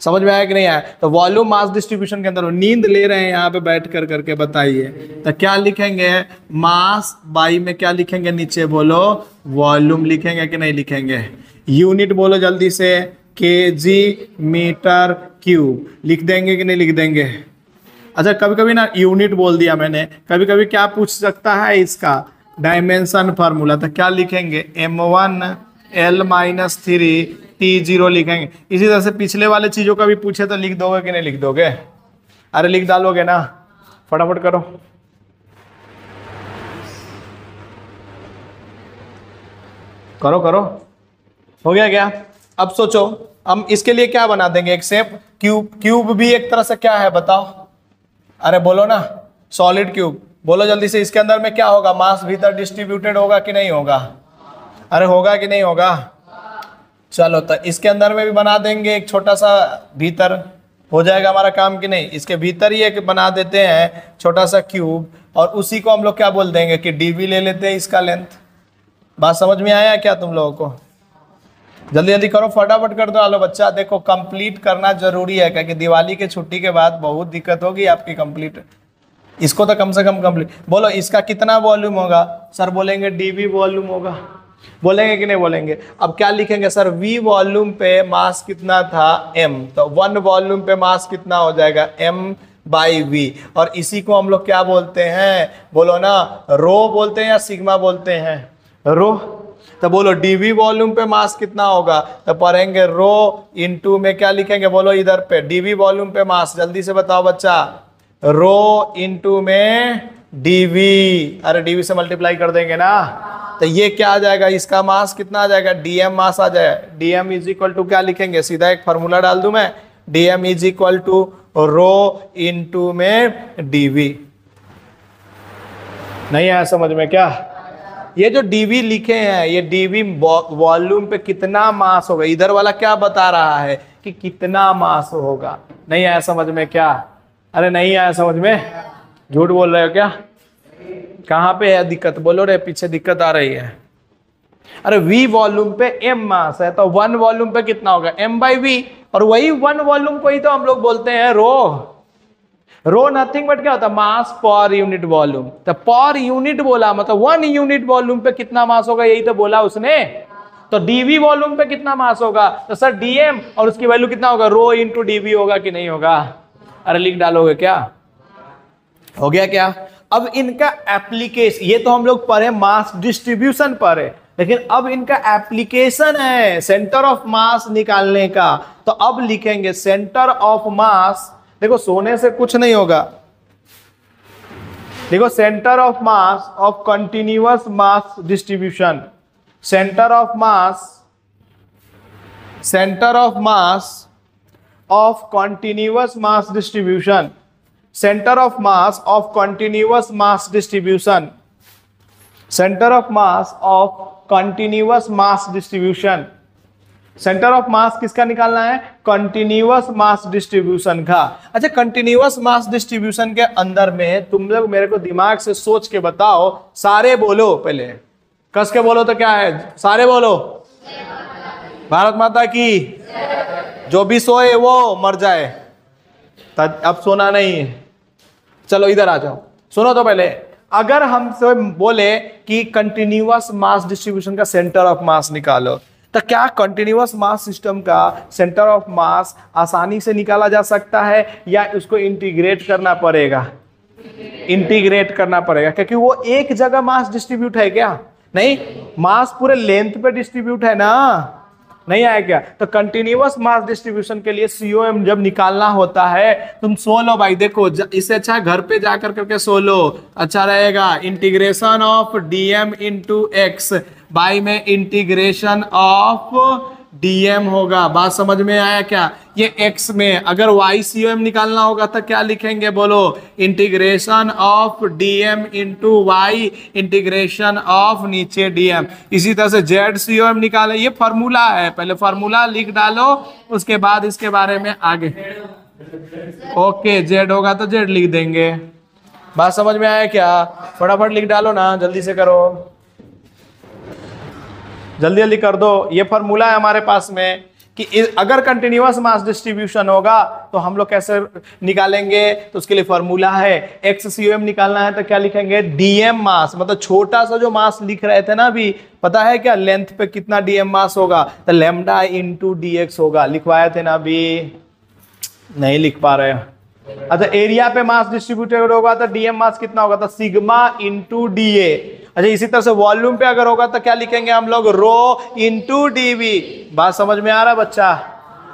समझ में आया कि नहीं आया? तो वॉल्यूम मास डिस्ट्रीब्यूशन के अंदर नींद ले रहे हैं यहाँ पे बैठ कर करके, बताइए तो क्या लिखेंगे? मास बाई में क्या लिखेंगे? नीचे बोलो वॉल्यूम लिखेंगे कि नहीं लिखेंगे? यूनिट बोलो जल्दी से, केजी मीटर क्यूब लिख देंगे कि नहीं लिख देंगे? अच्छा कभी कभी ना यूनिट बोल दिया मैंने, कभी कभी क्या पूछ सकता है इसका डायमेंशन फार्मूला, तो क्या लिखेंगे? m1l-3 T0 लिखेंगे। इसी तरह से पिछले वाले चीजों का भी पूछे तो लिख दोगे कि नहीं लिख दोगे? अरे लिख डालोगे ना, फटाफट करो। करो करो, हो गया क्या? अब सोचो हम इसके लिए क्या बना देंगे? एक शेप क्यूब भी एक तरह से क्या है बताओ? अरे बोलो ना, सॉलिड क्यूब बोलो जल्दी से। इसके अंदर में क्या होगा? मास भीतर डिस्ट्रीब्यूटेड होगा कि नहीं होगा? अरे होगा कि नहीं होगा? चलो तो इसके अंदर में भी बना देंगे एक छोटा सा, भीतर हो जाएगा हमारा काम कि नहीं। इसके भीतर ही एक बना देते हैं छोटा सा क्यूब, और उसी को हम लोग क्या बोल देंगे कि डीवी ले लेते हैं इसका लेंथ। बात समझ में आया क्या तुम लोगों को? जल्दी जल्दी करो, फटाफट कर दो। आलो बच्चा, देखो कंप्लीट करना जरूरी है, क्योंकि दिवाली के छुट्टी के बाद बहुत दिक्कत होगी आपकी कंप्लीट। इसको तो कम से कम कंप्लीट बोलो। इसका कितना वॉल्यूम होगा? सर बोलेंगे डीवी वॉल्यूम होगा, बोलेंगे कि नहीं बोलेंगे? अब क्या लिखेंगे सर? वी वॉल्यूम पे मास कितना था? एम। तो 1 वॉल्यूम पे मास कितना हो जाएगा? M by V. और इसी को हम लोग क्या बोलते हैं? बोलो ना, रो बोलते हैं या सिग्मा बोलते हैं? रो। तो बोलो डीवी वॉल्यूम पे मास कितना होगा? तो पढ़ेंगे रो इनटू में क्या लिखेंगे? बोलो इधर पे डीवी वॉल्यूम पे मास, जल्दी से बताओ बच्चा। रो इनटू में डीवी, अरे डीवी से मल्टीप्लाई कर देंगे ना, तो ये क्या आ जाएगा? इसका मास कितना आ जाएगा? डीएम मास आ जाए। डीएम इज इक्वल टू क्या लिखेंगे? सीधा एक फॉर्मूला डाल दूं मैं, DM is equal to rho into में डीवी। नहीं आया समझ में क्या? ये जो डीवी लिखे हैं, ये डीवी वॉल्यूम पे कितना मास होगा, इधर वाला क्या बता रहा है कि कितना मास होगा। नहीं आया समझ में क्या? अरे नहीं आया समझ में? झूठ बोल रहे हो क्या? कहाँ पे है दिक्कत? बोलो रे, पीछे दिक्कत आ रही है। अरे v वॉल्यूम पे m मास है, तो 1 वॉल्यूम पे कितना होगा? m by V. और वही 1 वॉल्यूम को ही तो हम लोग बोलते हैं रो। रो नथिंग बट क्या होता है? मास पर यूनिट वॉल्यूम। तो पर यूनिट बोला मतलब 1 यूनिट वॉल्यूम पे कितना मास होगा, यही तो बोला उसने। तो डीवी वॉल्यूम पे कितना मास होगा? तो सर डीएम, और उसकी वैल्यू कितना होगा? रो इंटू डीवी होगा कि नहीं होगा? अरे लिख डालोगे क्या? हो गया क्या? अब इनका एप्लीकेशन, ये तो हम लोग पढ़े मास डिस्ट्रीब्यूशन पढ़े, लेकिन अब इनका एप्लीकेशन है सेंटर ऑफ मास निकालने का। तो अब लिखेंगे सेंटर ऑफ मास। देखो सोने से कुछ नहीं होगा। देखो centre of mass of continuous mass distribution, centre of mass, centre of mass of continuous mass distribution, centre of mass of continuous mass distribution, centre of mass of continuous mass distribution. Centre of मास किसका निकालना है? कंटिन्यूअस मास डिस्ट्रीब्यूशन का। अच्छा, कंटिन्यूअस मास डिस्ट्रीब्यूशन के अंदर में तुम लोग मेरे को दिमाग से सोच के बताओ, सारे बोलो, पहले कस के बोलो तो क्या है? सारे बोलो, भारत माता की। जो भी सोए वो मर जाए, अब सोना नहीं है। चलो इधर आ जाओ, सुनो तो पहले। अगर हमसे बोले कि कंटिन्यूअस मास डिस्ट्रीब्यूशन का सेंटर ऑफ मास निकालो, तो क्या कंटिन्यूअस मास सिस्टम का सेंटर ऑफ मास आसानी से निकाला जा सकता है या उसको इंटीग्रेट करना पड़ेगा? इंटीग्रेट करना पड़ेगा, क्योंकि वो एक जगह मास डिस्ट्रीब्यूट है क्या? नहीं, मास पूरे लेंथ पे डिस्ट्रीब्यूट है ना। नहीं आया क्या? तो कंटिन्यूअस मास डिस्ट्रीब्यूशन के लिए सीओएम जब निकालना होता है, तुम सो लो भाई। देखो इससे अच्छा घर पे जाकर करके सो लो, अच्छा रहेगा। Integration of DM into x by में इंटीग्रेशन ऑफ डीएम होगा। बात समझ में आया क्या? ये एक्स में अगर वाई सीओएम निकालना होगा तो क्या लिखेंगे? बोलो, integration of DM into Y integration of नीचे डीएम। इसी तरह से जेड सीओएम निकाले, ये फॉर्मूला है, पहले फॉर्मूला लिख डालो, उसके बाद इसके बारे में आगे। ओके, जेड होगा तो जेड लिख देंगे। बात समझ में आया क्या? फटाफट लिख डालो ना, जल्दी से करो, जल्दी जल्दी कर दो। ये फॉर्मूला है हमारे पास में कि अगर कंटिन्यूअस मास डिस्ट्रीब्यूशन होगा तो हम लोग कैसे निकालेंगे? तो उसके लिए फॉर्मूला है, एक्स सीओएम निकालना है तो क्या लिखेंगे? डीएम मास, मतलब छोटा सा जो मास लिख रहे थे ना अभी, पता है क्या लेंथ पे कितना डीएम मास होगा? तो लैम्डा इंटू डीएक्स होगा। लिखवाए थे ना अभी? नहीं लिख पा रहे। अच्छा, एरिया पे मास डिस्ट्रीब्यूटेड होगा तो डीएम मास कितना होगा? तो सिग्मा इंटू डीए। अच्छा, इसी तरह से वॉल्यूम पे अगर होगा तो क्या लिखेंगे हम लोग? Rho into DV. बात समझ में आ रहा है बच्चा?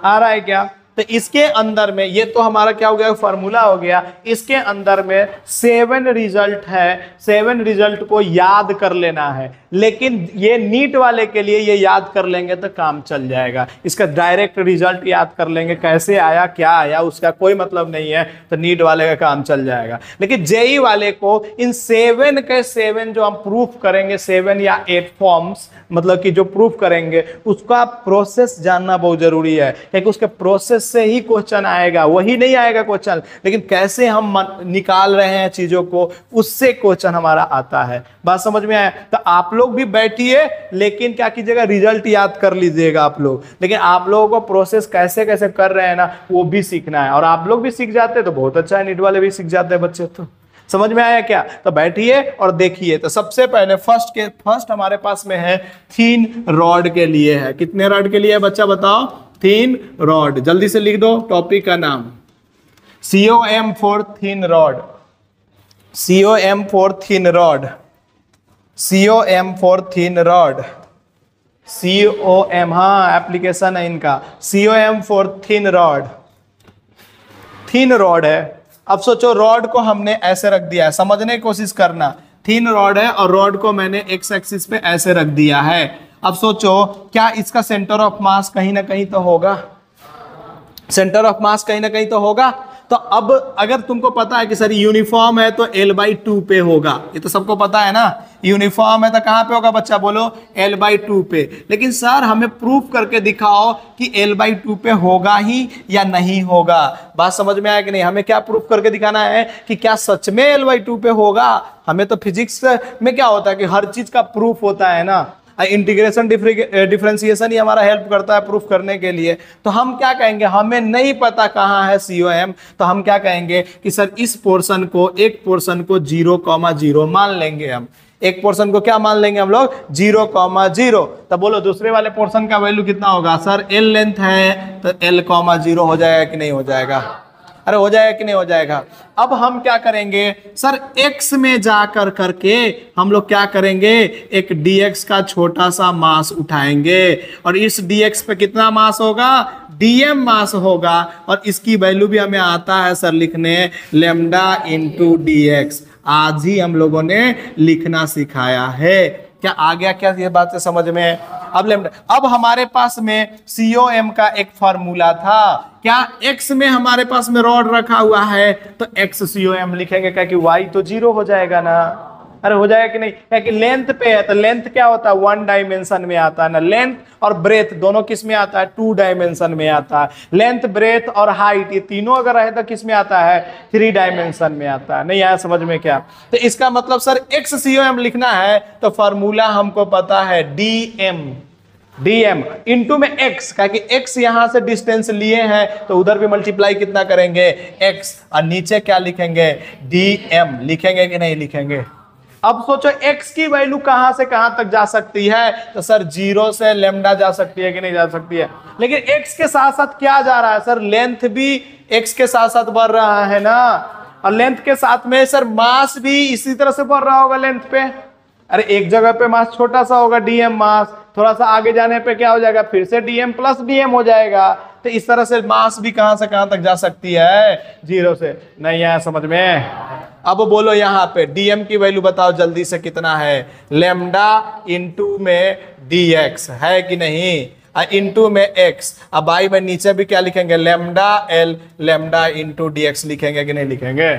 आ रहा है क्या? तो इसके अंदर में ये तो हमारा क्या हो गया? फॉर्मूला हो गया। इसके अंदर में 7 रिजल्ट है, 7 रिजल्ट को याद कर लेना है। लेकिन ये नीट वाले के लिए ये याद कर लेंगे तो काम चल जाएगा। इसका डायरेक्ट रिजल्ट याद कर लेंगे, कैसे आया क्या आया उसका कोई मतलब नहीं है, तो नीट वाले का काम चल जाएगा। लेकिन जेई वाले को इन 7 के 7 जो हम प्रूफ करेंगे, 7 या 8 फॉर्म्स मतलब कि जो प्रूफ करेंगे उसका प्रोसेस जानना बहुत जरूरी है, क्योंकि उसके प्रोसेस से ही क्वेश्चन आएगा, वही नहीं आएगा क्वेश्चन, लेकिन कैसे हम निकाल रहे हैं चीजों को उससे क्वेश्चन हमारा आता है। बात समझ में आया? तो आप लोग भी बैठिए, लेकिन क्या कीजिएगा, रिजल्ट याद कर लीजिएगा आप लोग, लेकिन आप लोगों को प्रोसेस कैसे कैसे कर रहे हैं ना वो भी सीखना है। और आप लोग भी सीख जाते तो बहुत अच्छा है, नीट वाले भी सीख जाते हैं बच्चे। तो समझ में आया क्या? तो बैठिए और देखिए। तो सबसे पहले फर्स्ट हमारे पास में है थिन रॉड के लिए है। कितने रॉड के लिए है बच्चा बताओ? Thin rod. जल्दी से लिख दो टॉपिक का नाम, COM for thin rod, COM for thin rod, COM for thin rod, COM, हाँ एप्लीकेशन है इनका, COM for thin rod. Thin rod है। अब सोचो रॉड को हमने ऐसे रख दिया है, समझने की कोशिश करना। थिन रॉड है और रॉड को मैंने एक्स एक्सिस पे ऐसे रख दिया है। अब सोचो क्या इसका सेंटर ऑफ मास कहीं ना कहीं तो होगा, सेंटर ऑफ मास कहीं ना कहीं तो होगा। तो अब अगर तुमको पता है कि सर यूनिफॉर्म है तो L/2 पे होगा, ये तो सबको पता है ना, यूनिफॉर्म है तो कहां पे होगा बच्चा बोलो? L/2 पे। लेकिन सर हमें प्रूफ करके दिखाओ कि L/2 पे होगा ही या नहीं होगा। बात समझ में आया कि नहीं? हमें क्या प्रूफ करके दिखाना है कि क्या सच में L/2 पे होगा। हमें तो फिजिक्स में क्या होता है कि हर चीज का प्रूफ होता है ना, इंटीग्रेशन डिफरेंशिएशन ही हमारा हेल्प करता है प्रूफ करने के लिए। तो हम क्या कहेंगे, हमें नहीं पता कहाँ है COM, तो हम क्या कहेंगे कि सर इस पोर्शन को, एक पोर्शन को 0,0 मान लेंगे। हम एक पोर्शन को क्या मान लेंगे हम लोग? 0,0। तो बोलो दूसरे वाले पोर्शन का वैल्यू कितना होगा? सर L लेंथ है तो L,0 हो जाएगा कि नहीं हो जाएगा? अरे हो जाएगा कि नहीं हो जाएगा? अब हम क्या करेंगे सर, x में जाकर करके हम लोग क्या करेंगे, एक dx का छोटा सा मास उठाएंगे और इस dx पे कितना मास होगा? dm मास होगा। और इसकी वैल्यू भी हमें आता है सर लिखने, लैम्डा इंटू dx। आज ही हम लोगों ने लिखना सिखाया है। क्या आ गया क्या ये बात समझ में? अब लैम्डा, अब हमारे पास में COM का एक फार्मूला था। क्या x में हमारे पास में रॉड रखा हुआ है तो x COM लिखेंगे, क्या कि y तो 0 हो जाएगा ना। अरे हो जाएगा कि नहीं? क्या कि लेंथ पे है तो लेंथ क्या होता है? 1 डायमेंशन में आता है ना। लेंथ और ब्रेथ दोनों किस में आता है? 2 डायमेंशन में आता है। लेंथ, ब्रेथ और हाइट ये तीनों अगर रहे तो किस में आता है? 3 डायमेंशन में आता है। नहीं आया समझ में क्या? तो इसका मतलब सर x COM लिखना है तो फॉर्मूला हमको पता है dm इंटू में x, का कि x यहां से डिस्टेंस लिए हैं तो उधर भी मल्टीप्लाई कितना करेंगे? x, और नीचे क्या लिखेंगे? dm लिखेंगे कि नहीं लिखेंगे? अब सोचो x की वैल्यू कहां से कहां तक जा सकती है? तो सर 0 से लैम्डा जा सकती है कि नहीं जा सकती है? लेकिन x के साथ साथ क्या जा रहा है सर? लेंथ भी x के साथ साथ बढ़ रहा है ना, और लेंथ के साथ में सर मास भी इसी तरह से बढ़ रहा होगा लेंथ पे। अरे एक जगह पे मास छोटा सा होगा dm मास, थोड़ा सा आगे जाने पे क्या हो जाएगा? फिर से dm प्लस dm हो जाएगा। तो इस तरह से मास भी कहां से कहां तक जा सकती है? 0 से। नहीं आया समझ में? अब बोलो यहाँ पे dm की वैल्यू बताओ जल्दी से कितना है? लैम्डा इंटू में dx है कि नहीं, इंटू में x। अब आई में नीचे भी क्या लिखेंगे? Lambda l, lambda into dx लिखेंगे कि नहीं लिखेंगे?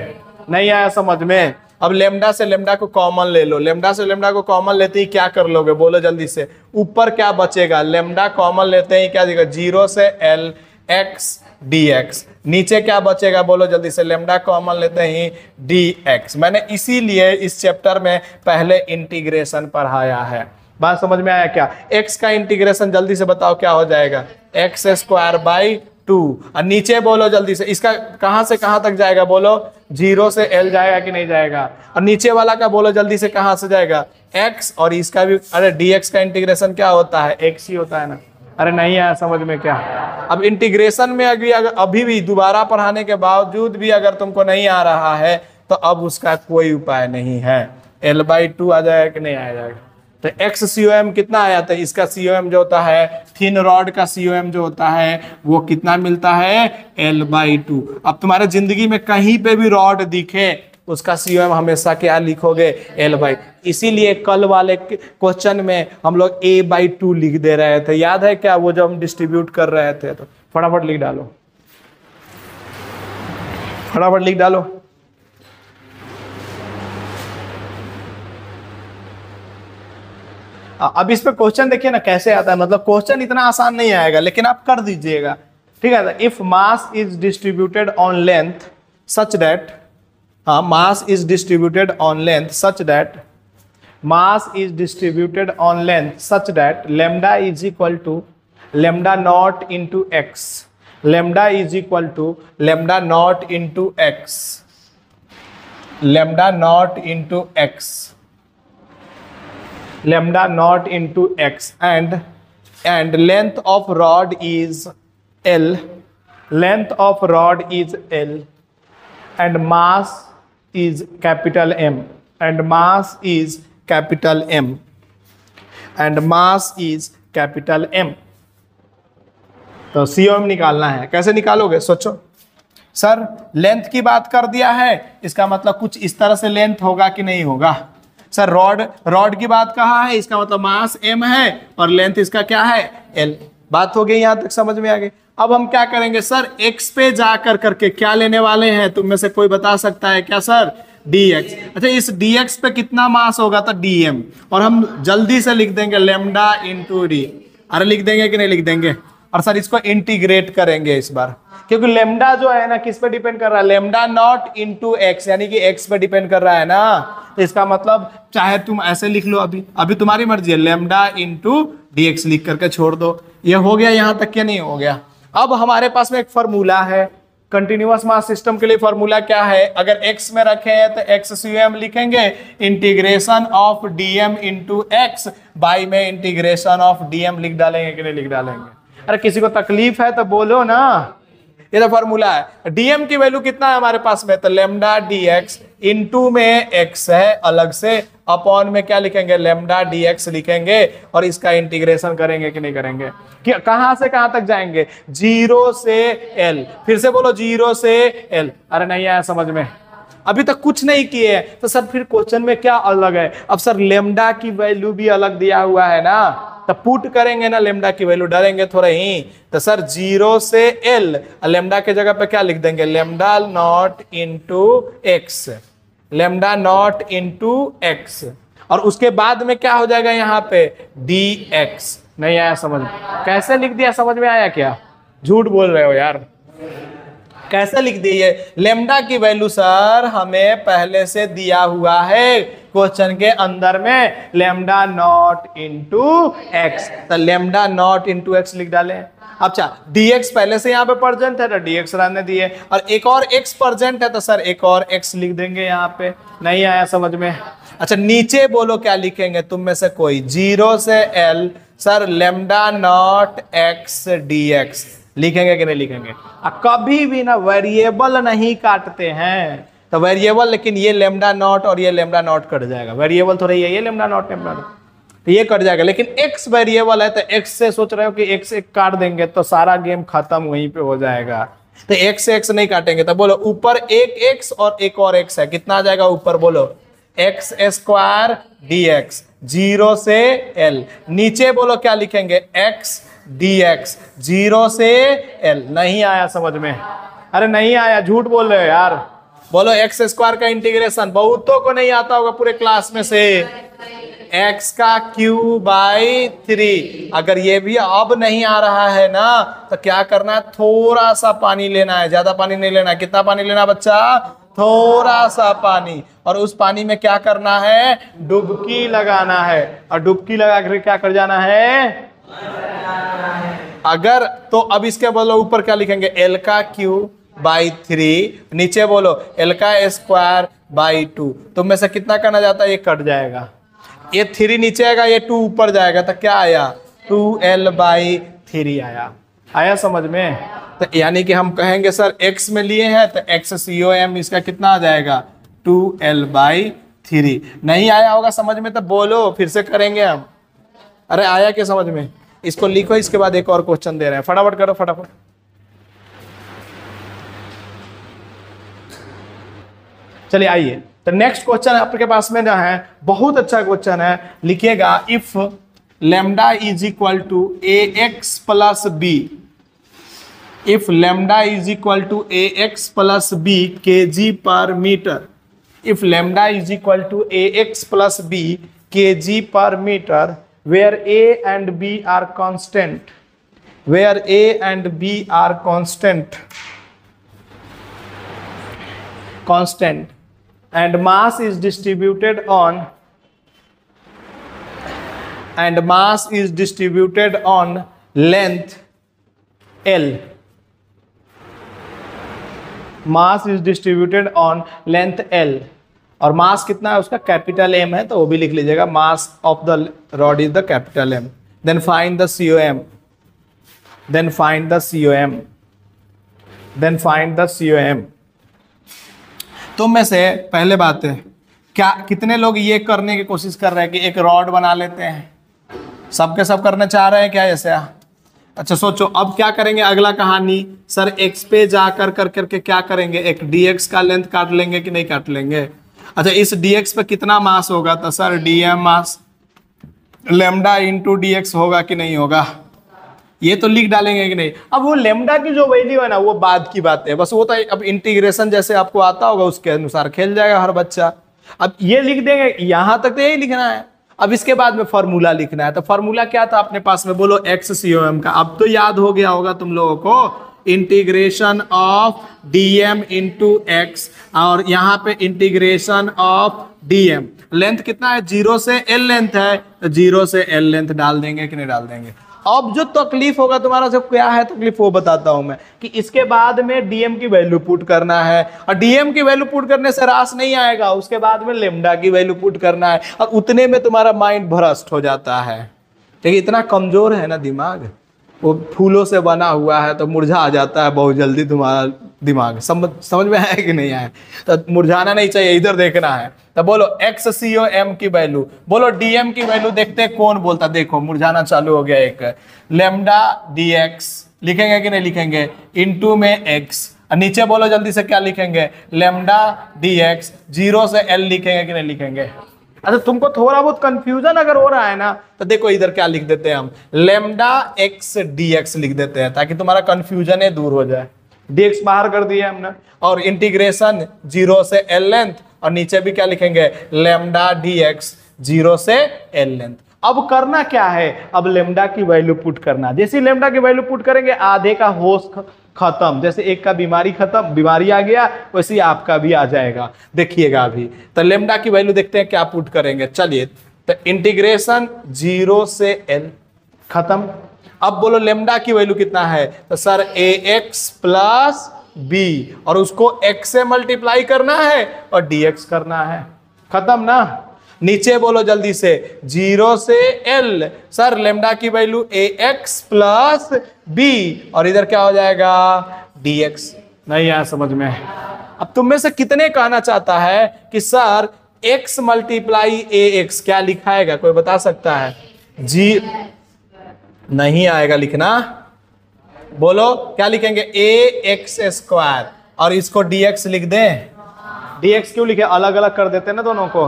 नहीं आया समझ में? अब लेमडा से लेमडा को कॉमन ले लो, लेमडा से लेमडा को कॉमन लेते ही क्या कर लोगे बोलो जल्दी से? ऊपर क्या बचेगा? लेमडा कॉमन लेते ही क्या देगा? 0 से l x dx। नीचे क्या बचेगा बोलो जल्दी से? लेमडा कॉमन लेते ही dx। मैंने इसीलिए इस चैप्टर में पहले इंटीग्रेशन पढ़ाया है। बात समझ में आया क्या? x का इंटीग्रेशन जल्दी से बताओ क्या हो जाएगा? x² 2। और नीचे बोलो जल्दी से, इसका कहां से कहां तक जाएगा बोलो? 0 से l जाएगा कि नहीं जाएगा? और नीचे वाला का बोलो जल्दी से कहां से जाएगा? x। और इसका भी, अरे dx का इंटीग्रेशन क्या होता है? x ही होता है ना। अरे नहीं आया समझ में क्या? अब इंटीग्रेशन में अभी भी दोबारा पढ़ाने के बावजूद भी अगर तुमको नहीं आ रहा है तो अब उसका कोई उपाय नहीं है। L/2 आ जाएगा कि नहीं आ जाएगा? तो x COM कितना आया था? इसका COM जो होता है, थिन रॉड का COM जो होता है वो कितना मिलता है? L/2। अब तुम्हारे जिंदगी में कहीं पे भी रॉड दिखे उसका COM हमेशा क्या लिखोगे, L/2। इसीलिए कल वाले क्वेश्चन में हम लोग A/2 लिख दे रहे थे, याद है क्या, वो जब हम डिस्ट्रीब्यूट कर रहे थे। तो फटाफट लिख डालो, फटाफट लिख डालो। अब इस पे क्वेश्चन देखिए ना कैसे आता है, मतलब क्वेश्चन इतना आसान नहीं आएगा लेकिन आप कर दीजिएगा, ठीक है। If mass is distributed on length such that, हाँ, mass is distributed on length such that, mass is distributed on length such that lambda is equal to lambda naught into x, lambda is equal to lambda naught into x, lambda naught into x, lambda naught into x, and length of rod is L, length of rod is L, and mass is capital M, and mass is capital M, and mass is capital M। तो COM निकालना है, कैसे निकालोगे सोचो। सर लेंथ की बात कर दिया है, इसका मतलब कुछ इस तरह से लेंथ होगा कि नहीं होगा। सर रॉड की बात कहा है, इसका मतलब मास M है और लेंथ इसका क्या है, L। बात हो गई, यहां तक समझ में आ गई। अब हम क्या करेंगे सर, x पे जाकर करके क्या लेने वाले हैं, तुम में से कोई बता सकता है क्या सर, dx। अच्छा इस dx पे कितना मास होगा, तो dm, और हम जल्दी से लिख देंगे लैम्डा इंटू डी। अरे लिख देंगे कि नहीं लिख देंगे। और सर इसको इंटीग्रेट करेंगे इस बार, क्योंकि लेमडा जो है ना किस पे डिपेंड कर रहा है, लेमडा नॉट इंटू एक्स, यानी कि एक्स पे डिपेंड कर रहा है ना। तो इसका मतलब चाहे तुम ऐसे लिख लो, अभी तुम्हारी मर्जी है, लेमडा इंटू डी एक्स लिख करके छोड़ दो। ये हो गया यहां तक, क्या नहीं हो गया। अब हमारे पास में एक फॉर्मूला है कंटिन्यूअस मास सिस्टम के लिए। फॉर्मूला क्या है, अगर x में रखे हैं तो x/COM लिखेंगे, integration of dm into x, by में इंटीग्रेशन ऑफ dm लिख डालेंगे कि नहीं लिख डालेंगे। अरे किसी को तकलीफ है तो बोलो ना, ये तो फॉर्मूला है। डीएम की वैल्यू कितना है हमारे पास में, तो लेमडा dx, इनटू में x है अलग से, अपॉन में क्या लिखेंगे, लेमडा dx लिखेंगे, और इसका इंटीग्रेशन करेंगे कि नहीं करेंगे। कहां से कहां तक जाएंगे, 0 से l, फिर से बोलो 0 से l। अरे नहीं आया समझ में, अभी तक कुछ नहीं किए, तो सर फिर क्वेश्चन में क्या अलग है। अब सर लेमडा की वैल्यू भी अलग दिया हुआ है ना, तो पुट करेंगे ना लेमडा की वैल्यू, डरेंगे थोड़े ही। तो सर 0 से l, लेमडा के जगह पे क्या लिख देंगे, lambda naught into x, lambda naught into x, और उसके बाद में क्या हो जाएगा यहाँ पे dx। नहीं आया समझ में, कैसे लिख दिया, समझ में आया क्या, झूठ बोल रहे हो यार, कैसे लिख दिए। लेमडा की वैल्यू सर हमें पहले से दिया हुआ है क्वेश्चन के अंदर में, लेमडा नॉट इंटू एक्स, तो लेमडा नॉट इंटू एक्स लिख डालें। अच्छा dx पहले से यहाँ पे प्रेजेंट है तो dx रहने दिए, और एक और x प्रेजेंट है तो सर एक और x लिख देंगे यहाँ पे। नहीं आया समझ में। अच्छा नीचे बोलो क्या लिखेंगे तुम में से कोई, 0 से l, sir lambda naught x dx लिखेंगे कि नहीं लिखेंगे। कभी भी ना वेरिएबल नहीं काटते हैं, तो वेरिएबल, लेकिन ये लेमडा नॉट और ये लेमडा नॉट कट जाएगा, वेरिएबल थोड़ा ये लेमडा नॉट तो ये कट जाएगा, लेकिन x वेरिएबल है तो x से सोच रहे हो कि x एक काट देंगे तो सारा गेम खत्म वहीं पे हो जाएगा। तो x से x नहीं काटेंगे, तो बोलो ऊपर एक x और एक और x है, कितना आ जाएगा ऊपर, बोलो x स्क्वायर dx, 0 से l। नीचे बोलो क्या लिखेंगे, x dx, 0 से l। नहीं आया समझ में, अरे नहीं आया, झूठ बोल रहे हो यार। बोलो एक्स स्क्वायर का इंटीग्रेशन, बहुतों को नहीं आता होगा पूरे क्लास में से, x का क्यू बाई 3। अगर ये भी अब नहीं आ रहा है ना तो क्या करना है, थोड़ा सा पानी लेना है, ज्यादा पानी नहीं लेना है। कितना पानी लेना बच्चा, थोड़ा सा पानी, और उस पानी में क्या करना है, डुबकी लगाना है, और डुबकी लगा कर क्या कर जाना है, अगर तो अब इसके बोलो ऊपर क्या लिखेंगे, l का क्यू बाई 3, नीचे बोलो l का स्क्वायर बाई 2। तुम में से कितना करना जाता है, ये कट जाएगा, ये 3 नीचे आएगा, ये 2 ऊपर जाएगा, तो क्या आया, 2l बाई 3 आया। आया समझ में। तो यानी कि हम कहेंगे सर x में लिए हैं तो x/COM इसका कितना आ जाएगा, 2l बाई 3। नहीं आया होगा समझ में तो बोलो, फिर से करेंगे हम। अरे आया क्या समझ में, इसको लिखो, इसके बाद एक और क्वेश्चन दे रहे हैं, फटाफट करो फटाफट। चलिए आइए, तो नेक्स्ट क्वेश्चन आपके पास में जो है बहुत अच्छा क्वेश्चन है, लिखिएगा if lambda is equal to A X plus B, if lambda is equal to A X plus B K G per metre, if lambda is equal to A X plus B K G per metre, where A and B are constant, where A and B are constant, constant and mass is distributed on, and mass is distributed on length L, mass is distributed on length L, और मास कितना है उसका कैपिटल M है, तो वो भी लिख लीजिएगा, mass of the rod is the capital M, then find the COM, then find the COM, then find the COM। तो में से पहले बात है, क्या कितने लोग ये करने की कोशिश कर रहे हैं कि एक रॉड बना लेते हैं, सबके सब करना चाह रहे हैं क्या ऐसे? अच्छा सोचो अब क्या करेंगे, अगला कहानी सर x पे जा कर करके क्या करेंगे, एक dx का लेंथ काट लेंगे कि नहीं काट लेंगे? अच्छा इस dx पे कितना मास होगा, तो सर dm मास लेमडा इंटू dx होगा कि नहीं होगा, ये तो लिख डालेंगे कि नहीं। अब वो लेमडा की जो वैल्यू है ना वो बाद की बात है, बस वो तो अब इंटीग्रेशन जैसे आपको आता होगा उसके अनुसार खेल जाएगा हर बच्चा। अब ये लिख देंगे, यहां तक तो यही लिखना है, अब इसके बाद में फॉर्मूला लिखना है। तो फॉर्मूला क्या था अपने पास में, बोलो XCOM का, अब तो याद हो गया होगा तुम लोगों को, integration of dm into x, और यहाँ पे इंटीग्रेशन ऑफ dm, लेंथ कितना है 0 से l लेंथ है, तो 0 से l लेंथ डाल देंगे कि नहीं डाल देंगे। अब जो तकलीफ होगा तुम्हारा सब क्या है तकलीफ वो बताता हूं मैं, कि इसके बाद में dm की वैल्यू पुट करना है, और dm की वैल्यू पुट करने से रास नहीं आएगा, उसके बाद में लेमडा की वैल्यू पुट करना है, और उतने में तुम्हारा माइंड भ्रष्ट हो जाता है। देखिए इतना कमजोर है ना दिमाग, वो फूलों से बना हुआ है तो मुरझा जाता है बहुत जल्दी तुम्हारा दिमाग। समझ में आया कि नहीं आया? तो मुरझाना नहीं चाहिए, इधर देखना है। तो बोलो XCOM की वैल्यू, बोलो DM की वैल्यू, देखते हैं कौन बोलता। देखो मुरझाना चालू हो गया। एक लेमडा dx लिखेंगे कि नहीं लिखेंगे, इनटू में x, नीचे बोलो जल्दी से क्या लिखेंगे, लेमडा dx, 0 से l लिखेंगे कि नहीं लिखेंगे। अच्छा तुमको थोड़ा बहुत कंफ्यूजन अगर हो रहा है ना तो देखो इधर क्या लिख देते हैं हम, लेमडा x dx लिख देते हैं ताकि तुम्हारा कंफ्यूजन है दूर हो जाए। dx बाहर कर दिया हमने, और इंटीग्रेशन 0 से l लेंथ, और नीचे भी क्या लिखेंगे, लेमडा dx 0 से l लेंथ। अब करना क्या है, अब लेमडा की वैल्यू पुट करना। जैसे लेमडा की वैल्यू पुट करेंगे आधे का होश खत्म, जैसे एक का बीमारी खत्म, बीमारी आ गया, वैसे ही आपका भी आ जाएगा। देखिएगा अभी तो लेमडा की वैल्यू देखते हैं क्या पुट करेंगे। चलिए तो इंटीग्रेशन 0 से l खत्म। अब बोलो लेमडा की वैल्यू कितना है, तो सर ax प्लस b, और उसको x से मल्टीप्लाई करना है और dx करना है, खत्म ना। नीचे बोलो जल्दी से, 0 से l, सर लेमडा की वैल्यू ax प्लस b, और इधर क्या हो जाएगा dx। नहीं आया समझ में? अब तुम में से कितने कहना चाहता है कि सर x मल्टीप्लाई ax क्या लिखाएगा, कोई बता सकता है? जी नहीं आएगा लिखना, बोलो क्या लिखेंगे, ax स्क्वायर, और इसको dx लिख दें। dx क्यों लिखे, अलग अलग कर देते हैं ना दोनों को।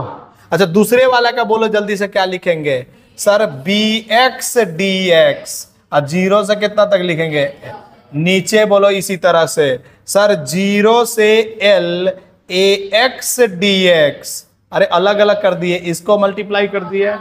अच्छा दूसरे वाला का बोलो जल्दी से क्या लिखेंगे, सर bx dx, और 0 से कितना तक लिखेंगे, नीचे बोलो इसी तरह से, सर 0 से l ax dx, अरे अलग अलग कर दिए, इसको मल्टीप्लाई कर दिए।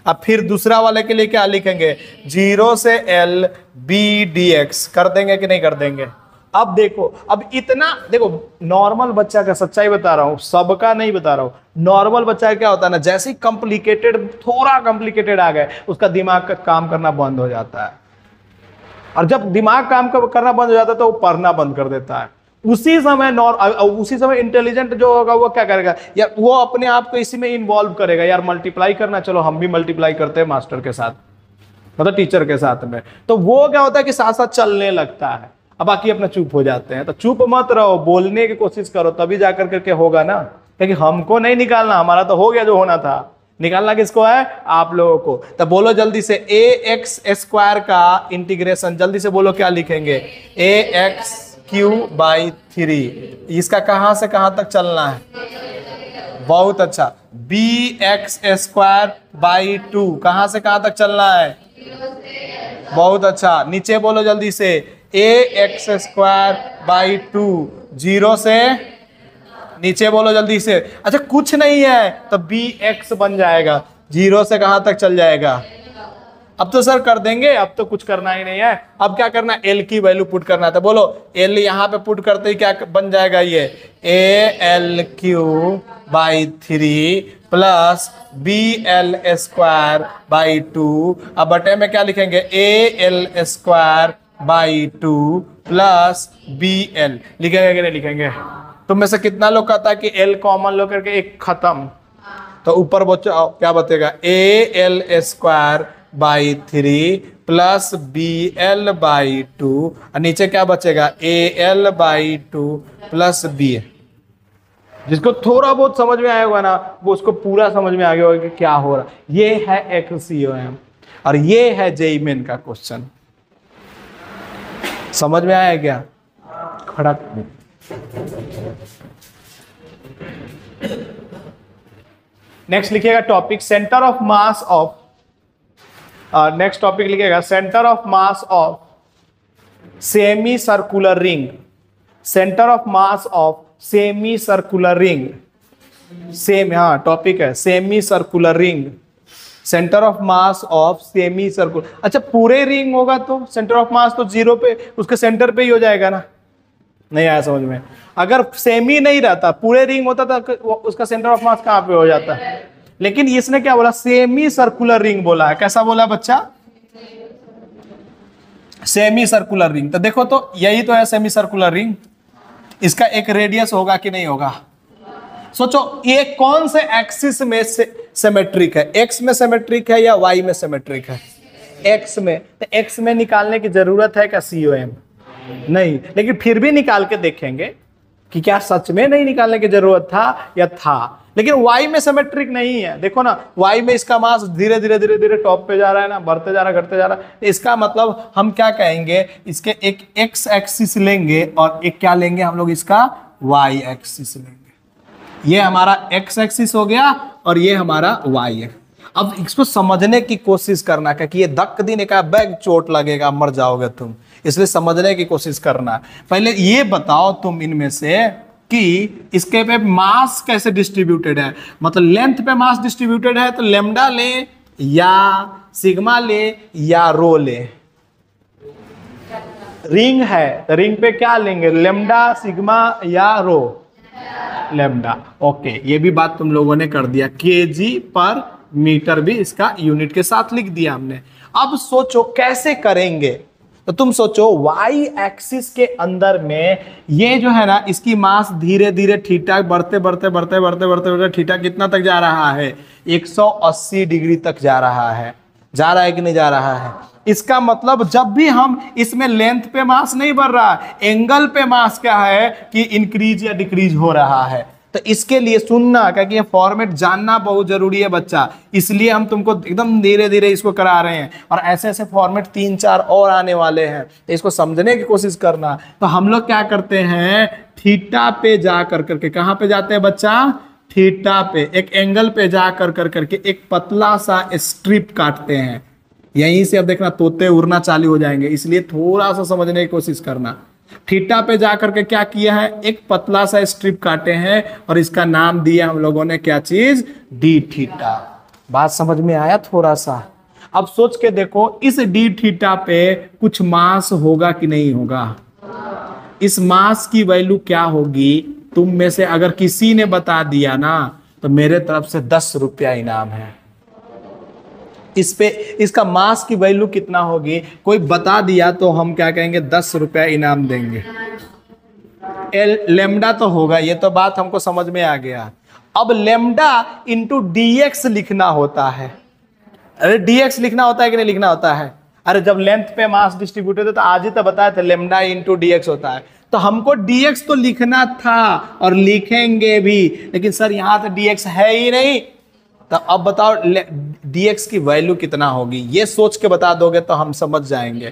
अब फिर दूसरा वाले के लिए क्या लिखेंगे, 0 से l b dx कर देंगे कि नहीं कर देंगे। अब देखो, अब इतना देखो, नॉर्मल बच्चा का सच्चाई बता रहा हूं, सबका नहीं बता रहा हूं। नॉर्मल बच्चा क्या होता है ना, जैसे ही कॉम्प्लिकेटेड, थोड़ा कॉम्प्लिकेटेड आ गए, उसका दिमाग का काम करना बंद हो जाता है, और जब दिमाग काम करना बंद हो जाता है तो वो पढ़ना बंद कर देता है। उसी समय इंटेलिजेंट जो होगा वो क्या करेगा यार, वो अपने आप को इसी में इन्वॉल्व करेगा। यार मल्टीप्लाई करना, चलो हम भी मल्टीप्लाई करते हैं मास्टर के साथ, मतलब टीचर के साथ में, तो वो क्या होता है कि साथ साथ चलने लगता है। अब बाकी अपना चुप हो जाते हैं। तो चुप मत रहो, बोलने की कोशिश करो, तभी जाकर करके होगा ना। क्योंकि हमको नहीं निकालना, हमारा तो हो गया जो होना था, निकालना किसको है, आप लोगों को। तो बोलो जल्दी से, ax स्क्वायर का इंटीग्रेशन, जल्दी से बोलो क्या लिखेंगे, ax³/3, इसका कहां से कहां तक चलना है, बहुत अच्छा। बी एक्स स्क्वायर बाई 2 कहां से कहां तक चलना है? बहुत अच्छा। नीचे बोलो जल्दी से, ए एक्स स्क्वायर बाई 2 0 से नीचे बोलो जल्दी से। अच्छा कुछ नहीं है तो बी एक्स बन जाएगा, 0 से कहां तक चल जाएगा? अब तो सर कर देंगे, अब तो कुछ करना ही नहीं है। अब क्या करना है? एल की वैल्यू पुट करना है। तो बोलो एल यहाँ पे पुट करते ही क्या बन जाएगा? ये A L cube by 3 plus B L square by 2। अब बटे में क्या लिखेंगे? A L square by 2 plus B L. लिखेंगे कि नहीं लिखेंगे? तुम में से कितना लोग कहता है कि एल कॉमन लो करके एक खत्म? तो ऊपर बच्चों क्या बचेगा? A L square by 3 plus B L by 2 और नीचे क्या बचेगा? A L by 2 plus B. जिसको थोड़ा बहुत समझ में आया होगा ना, वो उसको पूरा समझ में आ गया होगा कि क्या हो रहा है। ये है एक्ससीओएम और ये है जेईई मेन का क्वेश्चन। समझ में आया क्या? खड़ा नेक्स्ट लिखिएगा topic centre of mass of, next topic लिखिएगा centre of mass of semi circular ring. Centre of mass of semi circular ring. Same, हाँ टॉपिक है semi circular ring. Centre of mass of semi circular. अच्छा पूरे रिंग होगा तो सेंटर ऑफ मास तो 0 पे, उसके सेंटर पे ही हो जाएगा ना? नहीं आया समझ में? अगर सेमी नहीं रहता, पूरे रिंग होता तो उसका सेंटर ऑफ मास कहां पे हो जाता? लेकिन इसने क्या बोला? सेमी सर्कुलर रिंग बोला है। कैसा बोला बच्चा? Semi circular ring. तो देखो तो यही तो है सेमी सर्कुलर रिंग। इसका एक रेडियस होगा कि नहीं होगा? सोचो ये कौन से एक्सिस में सिमेट्रिक है? एक्स में सिमेट्रिक है या वाई में सिमेट्रिक है? एक्स में। तो एक्स में निकालने की जरूरत है क्या सीओएम? नहीं, लेकिन फिर भी निकाल के देखेंगे कि क्या सच में नहीं निकालने की जरूरत था या था। लेकिन वाई में सिमेट्रिक नहीं है। देखो ना वाई में इसका मास धीरे धीरे धीरे धीरे टॉप पे जा रहा है ना, बढ़ते जा रहा है, घटते जा रहा है। इसका मतलब हम क्या कहेंगे? इसके एक एक्स एक्सिस लेंगे और एक क्या लेंगे हम लोग? इसका वाई एक्सिस लेंगे। ये हमारा एक्स एक्सिस हो गया और ये हमारा वाई है। अब इसको समझने की कोशिश करना कि ये धक देने का बैग चोट लगेगा, मर जाओगे तुम, इसलिए समझने की कोशिश करना। पहले ये बताओ तुम इनमें से कि इसके पे मास कैसे डिस्ट्रीब्यूटेड है। मतलब लेंथ पे मास डिस्ट्रीब्यूटेड है तो लेमडा ले या सिग्मा ले या रो ले। रिंग है तो रिंग पे क्या लेंगे? लेमडा, सिग्मा या रो? लेमडा। ओके, ये भी बात तुम लोगों ने कर दिया। केजी पर मीटर भी इसका यूनिट के साथ लिख दिया हमने। अब सोचो कैसे करेंगे? तो तुम सोचो वाई एक्सिस के अंदर में ये जो है ना, इसकी मास धीरे धीरे थीटा बढ़ते बढ़ते बढ़ते बढ़ते बढ़ते बढ़ते थीटा कितना तक जा रहा है? 180 डिग्री तक जा रहा है। जा रहा है कि नहीं जा रहा है? इसका मतलब जब भी हम इसमें लेंथ पे मास नहीं बढ़ रहा, एंगल पे मास क्या है कि इंक्रीज या डिक्रीज हो रहा है। तो इसके लिए सुनना, क्योंकि ये फॉर्मेट जानना बहुत जरूरी है बच्चा, इसलिए हम तुमको एकदम धीरे धीरे इसको करा रहे हैं। और ऐसे ऐसे फॉर्मेट 3-4 और आने वाले हैं, तो इसको समझने की कोशिश करना। तो हम लोग क्या करते हैं? थीटा पे जा कर करके, कहां पे जाते हैं बच्चा? थीटा पे, एक एंगल पे जा कर करके एक पतला सा स्ट्रिप काटते हैं। यहीं से अब देखना तोते उड़ना चालू हो जाएंगे, इसलिए थोड़ा सा समझने की कोशिश करना। थीटा पे जाकर के क्या किया है? एक पतला सा स्ट्रिप काटे हैं और इसका नाम दिया हम लोगों ने क्या चीज? D theta. बात समझ में आया थोड़ा सा? अब सोच के देखो इस डी थीटा पे कुछ मास होगा कि नहीं होगा? इस मास की वैल्यू क्या होगी? तुम में से अगर किसी ने बता दिया ना तो मेरे तरफ से 10 रुपया इनाम है। इस पे इसका मास की वैल्यू कितना होगी? कोई बता दिया तो हम क्या कहेंगे? 10 रुपया इनाम देंगे। लेमडा तो होगा, ये तो बात हमको समझ में आ गया। अब लेमडा इंटू dx लिखना होता है। अरे dx लिखना होता है कि नहीं लिखना होता है? अरे जब लेंथ पे मास डिस्ट्रीब्यूटेड है तो आज ही तो बताया था लेमडा इंटू dx होता है। तो हमको dx तो लिखना था और लिखेंगे भी, लेकिन सर यहां तो dx है ही नहीं। तो अब बताओ dx की वैल्यू कितना होगी? ये सोच के बता दोगे तो हम समझ जाएंगे।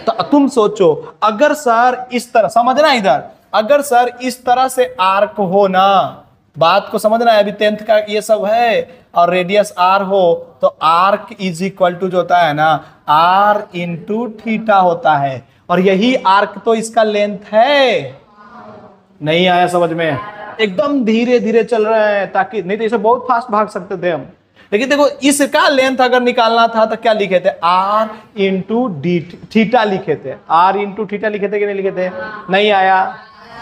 तो तुम सोचो अगर सर इस तरह, समझना इधर, अगर सर इस तरह से आर्क हो ना बात को समझना है, अभी 10th का ये सब है और रेडियस r हो तो आर्क इज इक्वल टू जो होता है ना r इंटू थीटा होता है, और यही आर्क तो इसका लेंथ है। नहीं आया समझ में? एकदम धीरे धीरे चल रहे हैं, ताकि नहीं तो इसे बहुत फास्ट भाग सकते थे हम। लेकिन देखो इसका लेंथ अगर निकालना था तो क्या लिखे थे, r इंटू डी थीटा लिखे थे, r इंटू थीटा लिखे थे कि नहीं लिखे थे? नहीं आया।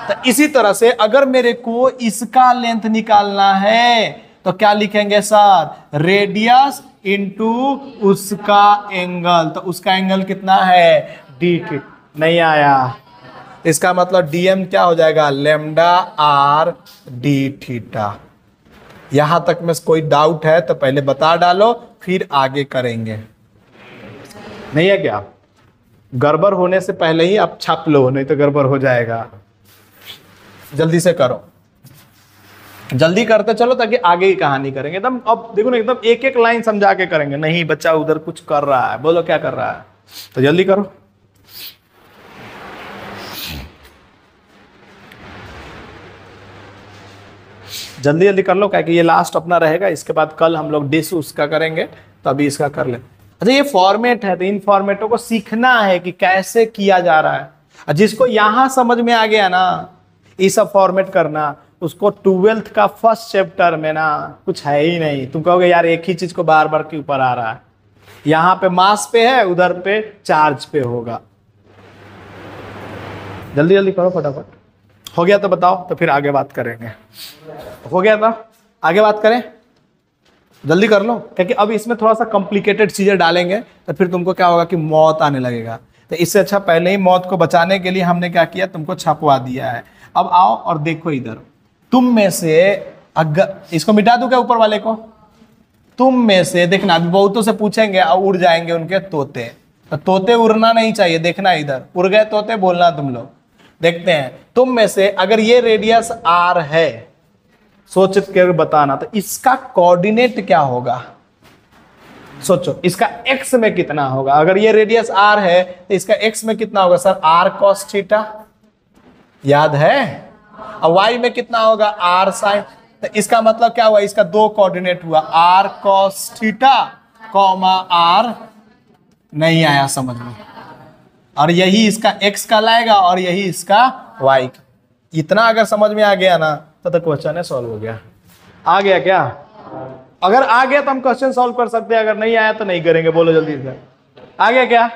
तो इसी तरह से अगर मेरे को इसका लेंथ निकालना है तो क्या लिखेंगे सर, रेडियस इंटू उसका एंगल, तो उसका एंगल कितना है, डी थीटा। नहीं आया। इसका मतलब डीएम क्या हो जाएगा, लेमडा आर डी थीटा। यहां तक में कोई डाउट है तो पहले बता डालो, फिर आगे करेंगे। नहीं है क्या? गड़बड़ होने से पहले ही आप छाप लो, नहीं तो गड़बड़ हो जाएगा। जल्दी से करो, जल्दी करते चलो ताकि आगे की कहानी करेंगे एकदम। अब देखो ना, एकदम एक एक लाइन समझा के करेंगे। नहीं बच्चा उधर कुछ कर रहा है, बोलो क्या कर रहा है, तो जल्दी करो। जल्दी जल्दी कर लो, क्या कि ये लास्ट अपना रहेगा, इसके बाद कल हम लोग डिस उसका करेंगे, तो अभी इसका कर ले। अच्छा ये फॉर्मेट है, तो इन फॉर्मेटों को सीखना है कि कैसे किया जा रहा है। जिसको यहां समझ में आ गया ना ये सब फॉर्मेट करना, उसको 12th का फर्स्ट चैप्टर में ना कुछ है ही नहीं। तुम कहोगे यार एक ही चीज को बार बार के ऊपर आ रहा है, यहाँ पे मास पे है, उधर पे चार्ज पे होगा। जल्दी जल्दी करो फटाफट। हो गया तो बताओ, तो फिर आगे बात करेंगे। हो गया था, आगे बात करें, जल्दी कर लो, क्योंकि अब इसमें थोड़ा सा कॉम्प्लिकेटेड चीजें डालेंगे तो फिर तुमको क्या होगा कि मौत आने लगेगा। तो इससे अच्छा पहले ही मौत को बचाने के लिए हमने क्या किया, तुमको छपवा दिया है। अब आओ और देखो इधर, तुम में से अगर इसको मिटा दूं क्या ऊपर वाले को, तुम में से देखना, अभी बहुतों से पूछेंगे और उड़ जाएंगे उनके तोते, तो तोते उड़ना नहीं चाहिए। देखना इधर, उड़ गए तोते बोलना तुम लोग। देखते हैं तुम में से अगर ये रेडियस r है, सोच कर बताना, तो इसका कोऑर्डिनेट क्या होगा, सोचो इसका x में कितना होगा। अगर ये रेडियस r है तो इसका x में कितना होगा सर, r cos थीटा, याद है? और y में कितना होगा, r sin। तो इसका मतलब क्या हुआ, इसका दो कोऑर्डिनेट हुआ, r cos theta comma r। नहीं आया समझ में? और यही इसका x का लाएगा और यही इसका y का। इतना अगर समझ में आ गया ना तो क्वेश्चन है सॉल्व हो गया। आ गया क्या? अगर आ गया तो हम क्वेश्चन सॉल्व कर सकते हैं, अगर नहीं आया तो नहीं करेंगे। बोलो जल्दी से, आ गया क्या?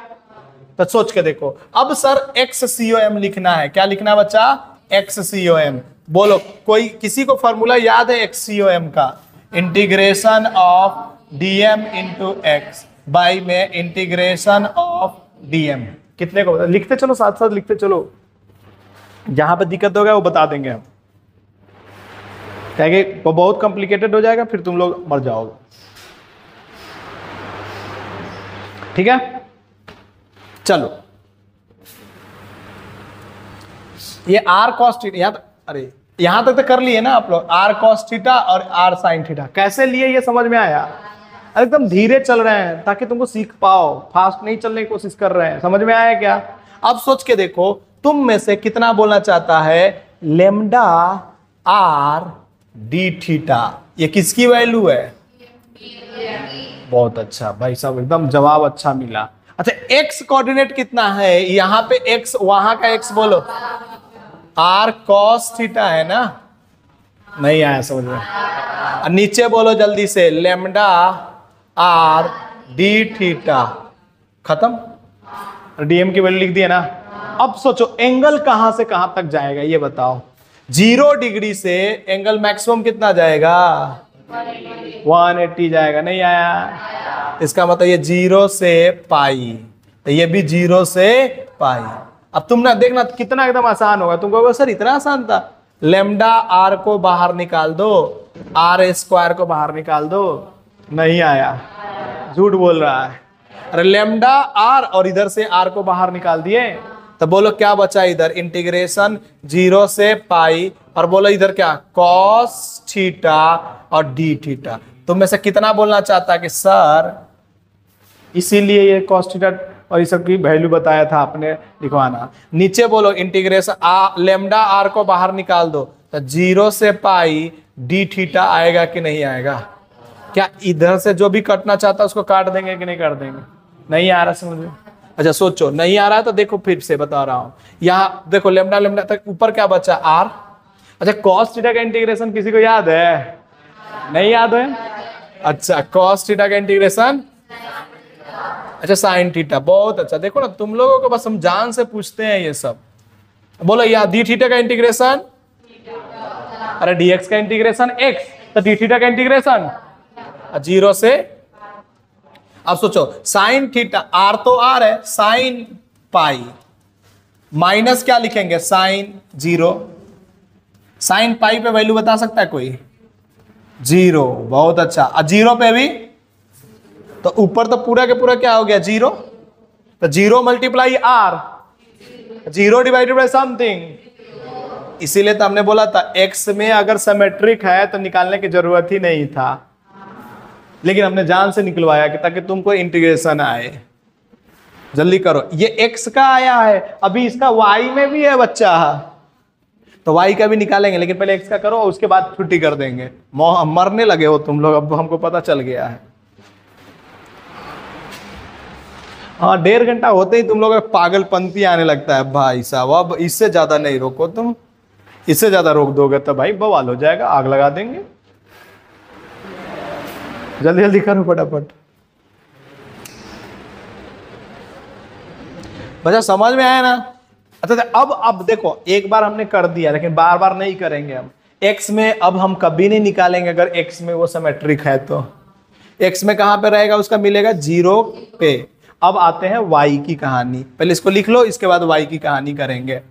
तो सोच के देखो। अब सर XCOM लिखना है, क्या लिखना है बच्चा, XCOM। बोलो कोई किसी को फॉर्मूला याद है XCOM का, integration of dm into x by में इंटीग्रेशन ऑफ dm। कितने को लिखते चलो, साथ साथ लिखते चलो, जहां पे दिक्कत होगा वो बता देंगे हम, क्या वो बहुत कॉम्प्लिकेटेड हो जाएगा, फिर तुम लोग मर जाओगे। ठीक है चलो, ये r cos थीटा, यहां अरे यहां तक तो कर लिए ना आप लोग, r cos थीटा और r sin थीटा कैसे लिए ये समझ में आया? एकदम धीरे चल रहे हैं ताकि तुमको सीख पाओ, फास्ट नहीं चलने की कोशिश कर रहे हैं। समझ में आया क्या? अब सोच के देखो, तुम में से कितना बोलना चाहता है लेमडा आर डी थीटा, ये किसकी वैल्यू है? बहुत अच्छा भाई साहब, एकदम जवाब अच्छा मिला। अच्छा एक्स कोऑर्डिनेट कितना है, यहाँ पे एक्स, वहां का एक्स बोलो, आर कॉस थीटा है ना? नहीं आया समझ में? नीचे बोलो जल्दी से, लेमडा आर डी थीटा। खत्म, डीएम की वैल्यू लिख दिया ना। अब सोचो एंगल कहां से कहां तक जाएगा ये बताओ। 0 डिग्री से एंगल मैक्सिमम कितना जाएगा, 180 जाएगा। नहीं आया? इसका मतलब ये 0 से पाई, तो ये भी 0 से पाई। अब तुम ना देखना कितना एकदम आसान होगा। तुम कहोगे सर इतना आसान था, लेमडा आर को बाहर निकाल दो, आर स्क्वायर को बाहर निकाल दो। नहीं आया, झूठ बोल रहा है। अरे लेमडा आर और इधर से आर को बाहर निकाल दिए, तो बोलो क्या बचा इधर, इंटीग्रेशन 0 से पाई, और बोलो इधर क्या, कॉस थीटा और डी थीटा। तुम में से कितना बोलना चाहता है कि सर इसीलिए ये कॉस थीटा और इस सब की वैल्यू बताया था आपने, लिखवाना। नीचे बोलो इंटीग्रेशन लेमडा आर को बाहर निकाल दो, तो 0 से पाई डी थीटा आएगा कि नहीं आएगा? क्या इधर से जो भी कटना चाहता है उसको काट देंगे कि नहीं काट देंगे? नहीं आ रहा समझ में? अच्छा सोचो, नहीं आ रहा है तो देखो फिर से बता रहा हूं, यहाँ देखो लेमडा लेमडा तक ऊपर क्या बचा? आर। अच्छा कॉस थीटा का इंटीग्रेशन किसी को याद है? नहीं याद है? अच्छा कॉस थीटा का इंटीग्रेशन, अच्छा साइन थीटा, बहुत अच्छा। देखो ना तुम लोगों को बस हम जान से पूछते हैं ये सब। बोलो यहाँ डी थीटा का इंटीग्रेशन, अरे डीएक्स का इंटीग्रेशन एक्स, तो डी थीटा का इंटीग्रेशन 0 से, अब सोचो साइन थीटा, आर तो आर है, साइन पाई माइनस क्या लिखेंगे? साइन 0। साइन पाई पे वैल्यू बता सकता है कोई? 0, बहुत अच्छा। और 0 पे भी तो ऊपर तो पूरा के पूरा क्या हो गया? 0। तो 0 multiply or, 0 divided by something. इसीलिए तो हमने बोला था x में अगर सिमेट्रिक है तो निकालने की जरूरत ही नहीं था, लेकिन हमने जान से निकलवाया कि ताकि तुमको इंटीग्रेशन आए। जल्दी करो, ये x का आया है, अभी इसका y में भी है बच्चा, तो y का भी निकालेंगे, लेकिन पहले x का करो और उसके बाद छुट्टी कर देंगे। मरने लगे हो तुम लोग, अब हमको पता चल गया है। हाँ 1.5 घंटा होते ही तुम लोग पागलपंती आने लगता है भाई साहब। अब इससे ज्यादा नहीं रोको तुम, इससे ज्यादा रोक दोगे तो भाई बवाल हो जाएगा, आग लगा देंगे। जल्दी जल्दी करो फटाफट। बच्चा समझ में आया ना? अच्छा अब देखो, एक बार हमने कर दिया लेकिन बार बार नहीं करेंगे हम। x में अब हम कभी नहीं निकालेंगे अगर x में वो सिमेट्रिक है तो। x में कहां पे रहेगा? उसका मिलेगा 0 पे। अब आते हैं y की कहानी, पहले इसको लिख लो, इसके बाद y की कहानी करेंगे।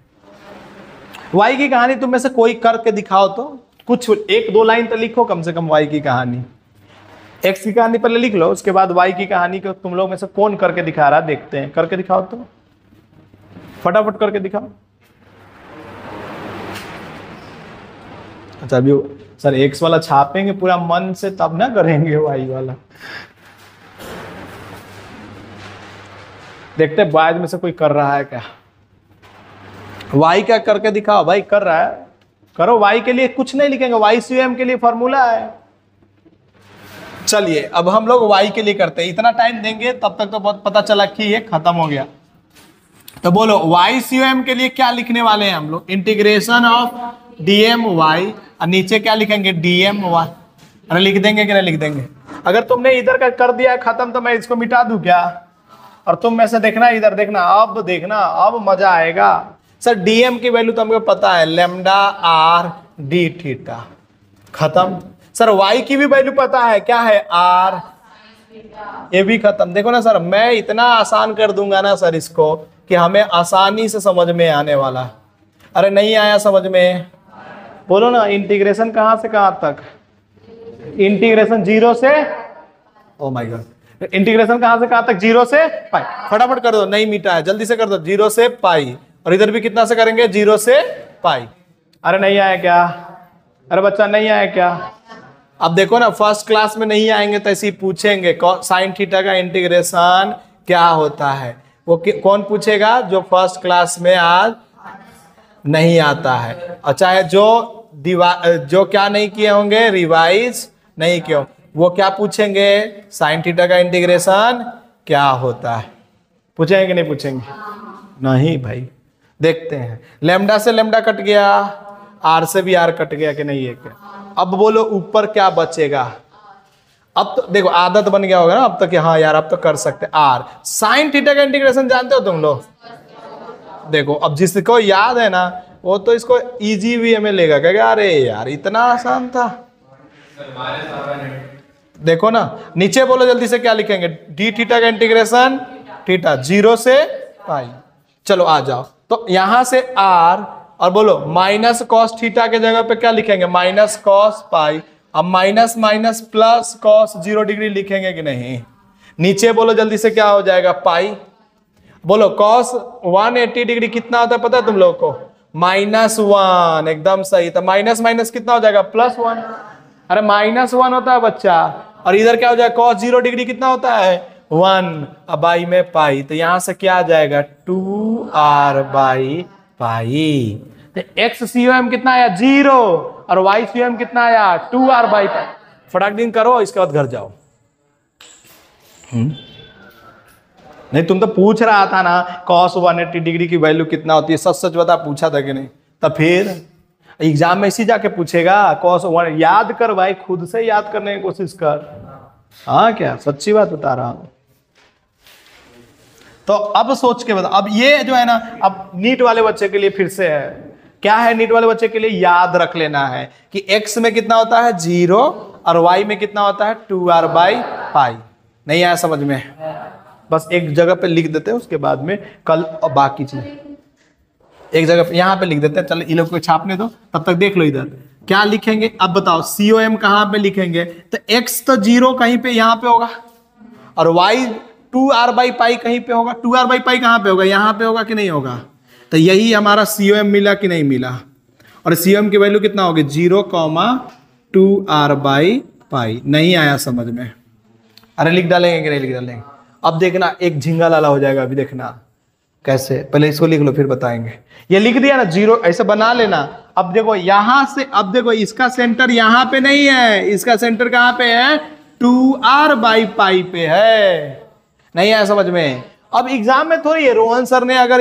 y की कहानी तुम में से कोई करके दिखाओ तो, कुछ 1-2 लाइन तो लिखो कम से कम y की कहानी। x की कहानी पहले लिख लो, उसके बाद y की कहानी को तुम लोग में से कौन करके दिखा रहा है देखते हैं। करके दिखाओ तो, फटाफट करके दिखाओ। अच्छा अभी सर x वाला छापेंगे पूरा मन से तब ना करेंगे y वाला। देखते बाद में से कोई कर रहा है क्या? y क्या करके दिखाओ भाई। कर रहा है, करो। y के लिए कुछ नहीं लिखेंगे, y CM के लिए फॉर्मूला है। चलिए अब हम लोग y के लिए करते हैं, इतना टाइम देंगे तब तक तो बहुत पता चला कि ये खत्म हो गया। तो बोलो y CM के लिए क्या लिखने वाले हैं हम लोग? इंटीग्रेशन ऑफ dm y, और नीचे क्या लिखेंगे? dm y। अरे लिख देंगे कि नहीं लिख देंगे? अगर तुमने इधर का कर दिया खत्म तो मैं इसको मिटा दूं क्या? और तुम में से देखना, इधर देखना, अब देखना, अब मजा आएगा। सर डीएम की वैल्यू तो हमको पता है, लेमडा आर डी थीटा, खत्म। सर वाई की भी वैल्यू पता है, क्या है? आर, ये भी खत्म। देखो ना सर, मैं इतना आसान कर दूंगा ना सर इसको कि हमें आसानी से समझ में आने वाला। अरे नहीं आया समझ में? बोलो ना, इंटीग्रेशन कहां से कहां तक? इंटीग्रेशन 0 से, ओ माय गॉड, इंटीग्रेशन कहां से कहां तक? 0 से पाई। फटाफट कर दो, नहीं मिटा है, जल्दी से कर दो। 0 से पाई, और इधर भी कितना से करेंगे? 0 से पाई। अरे नहीं आया क्या? अरे बच्चा नहीं आया क्या? अब देखो ना, फर्स्ट क्लास में नहीं आएंगे तो ऐसे ही पूछेंगे साइन थीटा का इंटीग्रेशन क्या होता है। वो कौन पूछेगा? जो फर्स्ट क्लास में आज नहीं आता है, और चाहे जो क्या नहीं किए होंगे, रिवाइज नहीं किए, वो क्या पूछेंगे? साइन थीटा का इंटीग्रेशन क्या होता है। पूछेंगे कि नहीं पूछेंगे? नहीं भाई। देखते हैं, लेमडा से लेमडा कट गया, आर से भी आर कट गया कि नहीं है क्या? अब बोलो ऊपर क्या बचेगा? अब तो देखो आदत बन गया होगा ना अब तक कि हाँ यार अब तो कर सकते। आर साइन थीटा का इंटीग्रेशन जानते हो तुम लोग? देखो अब जिसको याद है ना वो तो इसको इजी वे में लेगा, क्या अरे यार इतना आसान था। देखो ना नीचे बोलो जल्दी से, क्या लिखेंगे? डी थीटा का इंटीग्रेशन थीटा 0 से पाई। चलो आ जाओ, तो यहां से आर, और बोलो माइनस कॉस थीटा के जगह पे क्या लिखेंगे? Minus cos pi. अब minus minus plus cos 0 degree लिखेंगे कि नहीं? नीचे बोलो जल्दी से, क्या हो जाएगा? पाई। बोलो कॉस 180 डिग्री कितना होता है पता है तुम लोगों को? -1। एकदम सही। तो माइनस माइनस कितना हो जाएगा? +1। अरे -1 होता है बच्चा, और इधर क्या हो जाएगा? cos 0 डिग्री कितना होता है? 1। अब बाई में पाई, तो यहां से क्या आ जाएगा? 2r by pi. तो एक्स COM कितना आया 0 और y COM कितना आया 2r/π। फटाक दिन करो, इसके बाद घर जाओ। नहीं तुम तो पूछ रहा था ना cos 180 डिग्री की वैल्यू कितना होती है, सच सच बता, पूछा था कि नहीं? तब फिर एग्जाम में इसी जाके पूछेगा cos 1, याद कर भाई, खुद से याद करने की कोशिश कर। हाँ क्या, सच्ची बात बता रहा हूं। तो अब सोच के बता, अब ये जो है ना, अब नीट वाले बच्चे के लिए फिर से है, क्या है नीट वाले बच्चे के लिए याद रख लेना है कि x में कितना होता है 0 और y में कितना होता है 2r/π। नहीं आया समझ में? बस एक जगह पे लिख देते हैं, उसके बाद में कल और बाकी चीज एक जगह पे यहाँ पे लिख देते हैं। चलो इन लोग को छापने दो, तब तक देख लो इधर क्या लिखेंगे। अब बताओ COM कहाँ पे लिखेंगे? तो x तो 0 कहीं पे यहाँ पे होगा और y 2r/π कहीं पे होगा। 2r/π कहाँ पे होगा? यहाँ पे होगा कि नहीं होगा? तो यही हमारा COM मिला कि नहीं मिला? और COM की वैल्यू कितना होगी 0, 2r/π। नहीं आया समझ में? अरे लिख डालेंगे कि नहीं लिख डालेंगे? अब देखना एक झिंगा लाला हो जाएगा। अभी देखना कैसे, पहले इसको लिख लो फिर बताएंगे। ये लिख दिया ना 0, ऐसे बना लेना। अब देखो यहां से, अब देखो इसका सेंटर यहां पे नहीं है, इसका सेंटर कहां पे है 2r/π पे है। नहीं आया समझ में? अब एग्जाम में थोड़ी है, रोहन सर ने अगर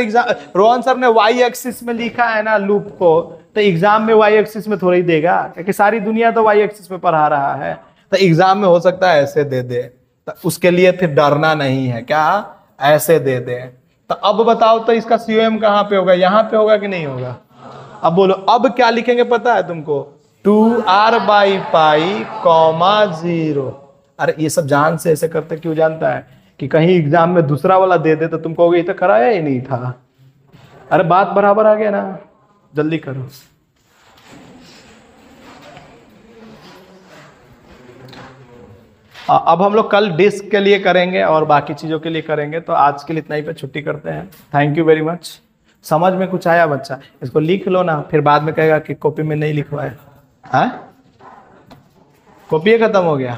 रोहन सर ने y एक्सिस में लिखा है ना लूप को, तो एग्जाम में y एक्सिस में थोड़ा ही देगा, क्योंकि सारी दुनिया तो y एक्सिस में पढ़ा रहा है। तो एग्जाम में हो सकता है ऐसे दे दे, तो उसके लिए फिर डरना नहीं है, क्या ऐसे दे दे। तो अब बताओ तो इसका COM कहाँ पे होगा? यहाँ पे होगा कि नहीं होगा? अब बोलो अब क्या लिखेंगे पता है तुमको? 2r/π, 0। अरे ये सब जान से ऐसे करते क्यों जानता है कि कहीं एग्जाम में दूसरा वाला दे दे तो तुम कहोगे ये तो कराया ही नहीं था। अरे बात बराबर आ गया ना, जल्दी करो। अब हम लोग कल डिस्क के लिए करेंगे और बाकी चीजों के लिए करेंगे। तो आज के लिए इतना ही पे छुट्टी करते हैं। Thank you very much. समझ में कुछ आया बच्चा? इसको लिख लो ना, फिर बाद में कहेगा कि कॉपी में नहीं लिखवाया। हाँ, कॉपी खत्म हो गया।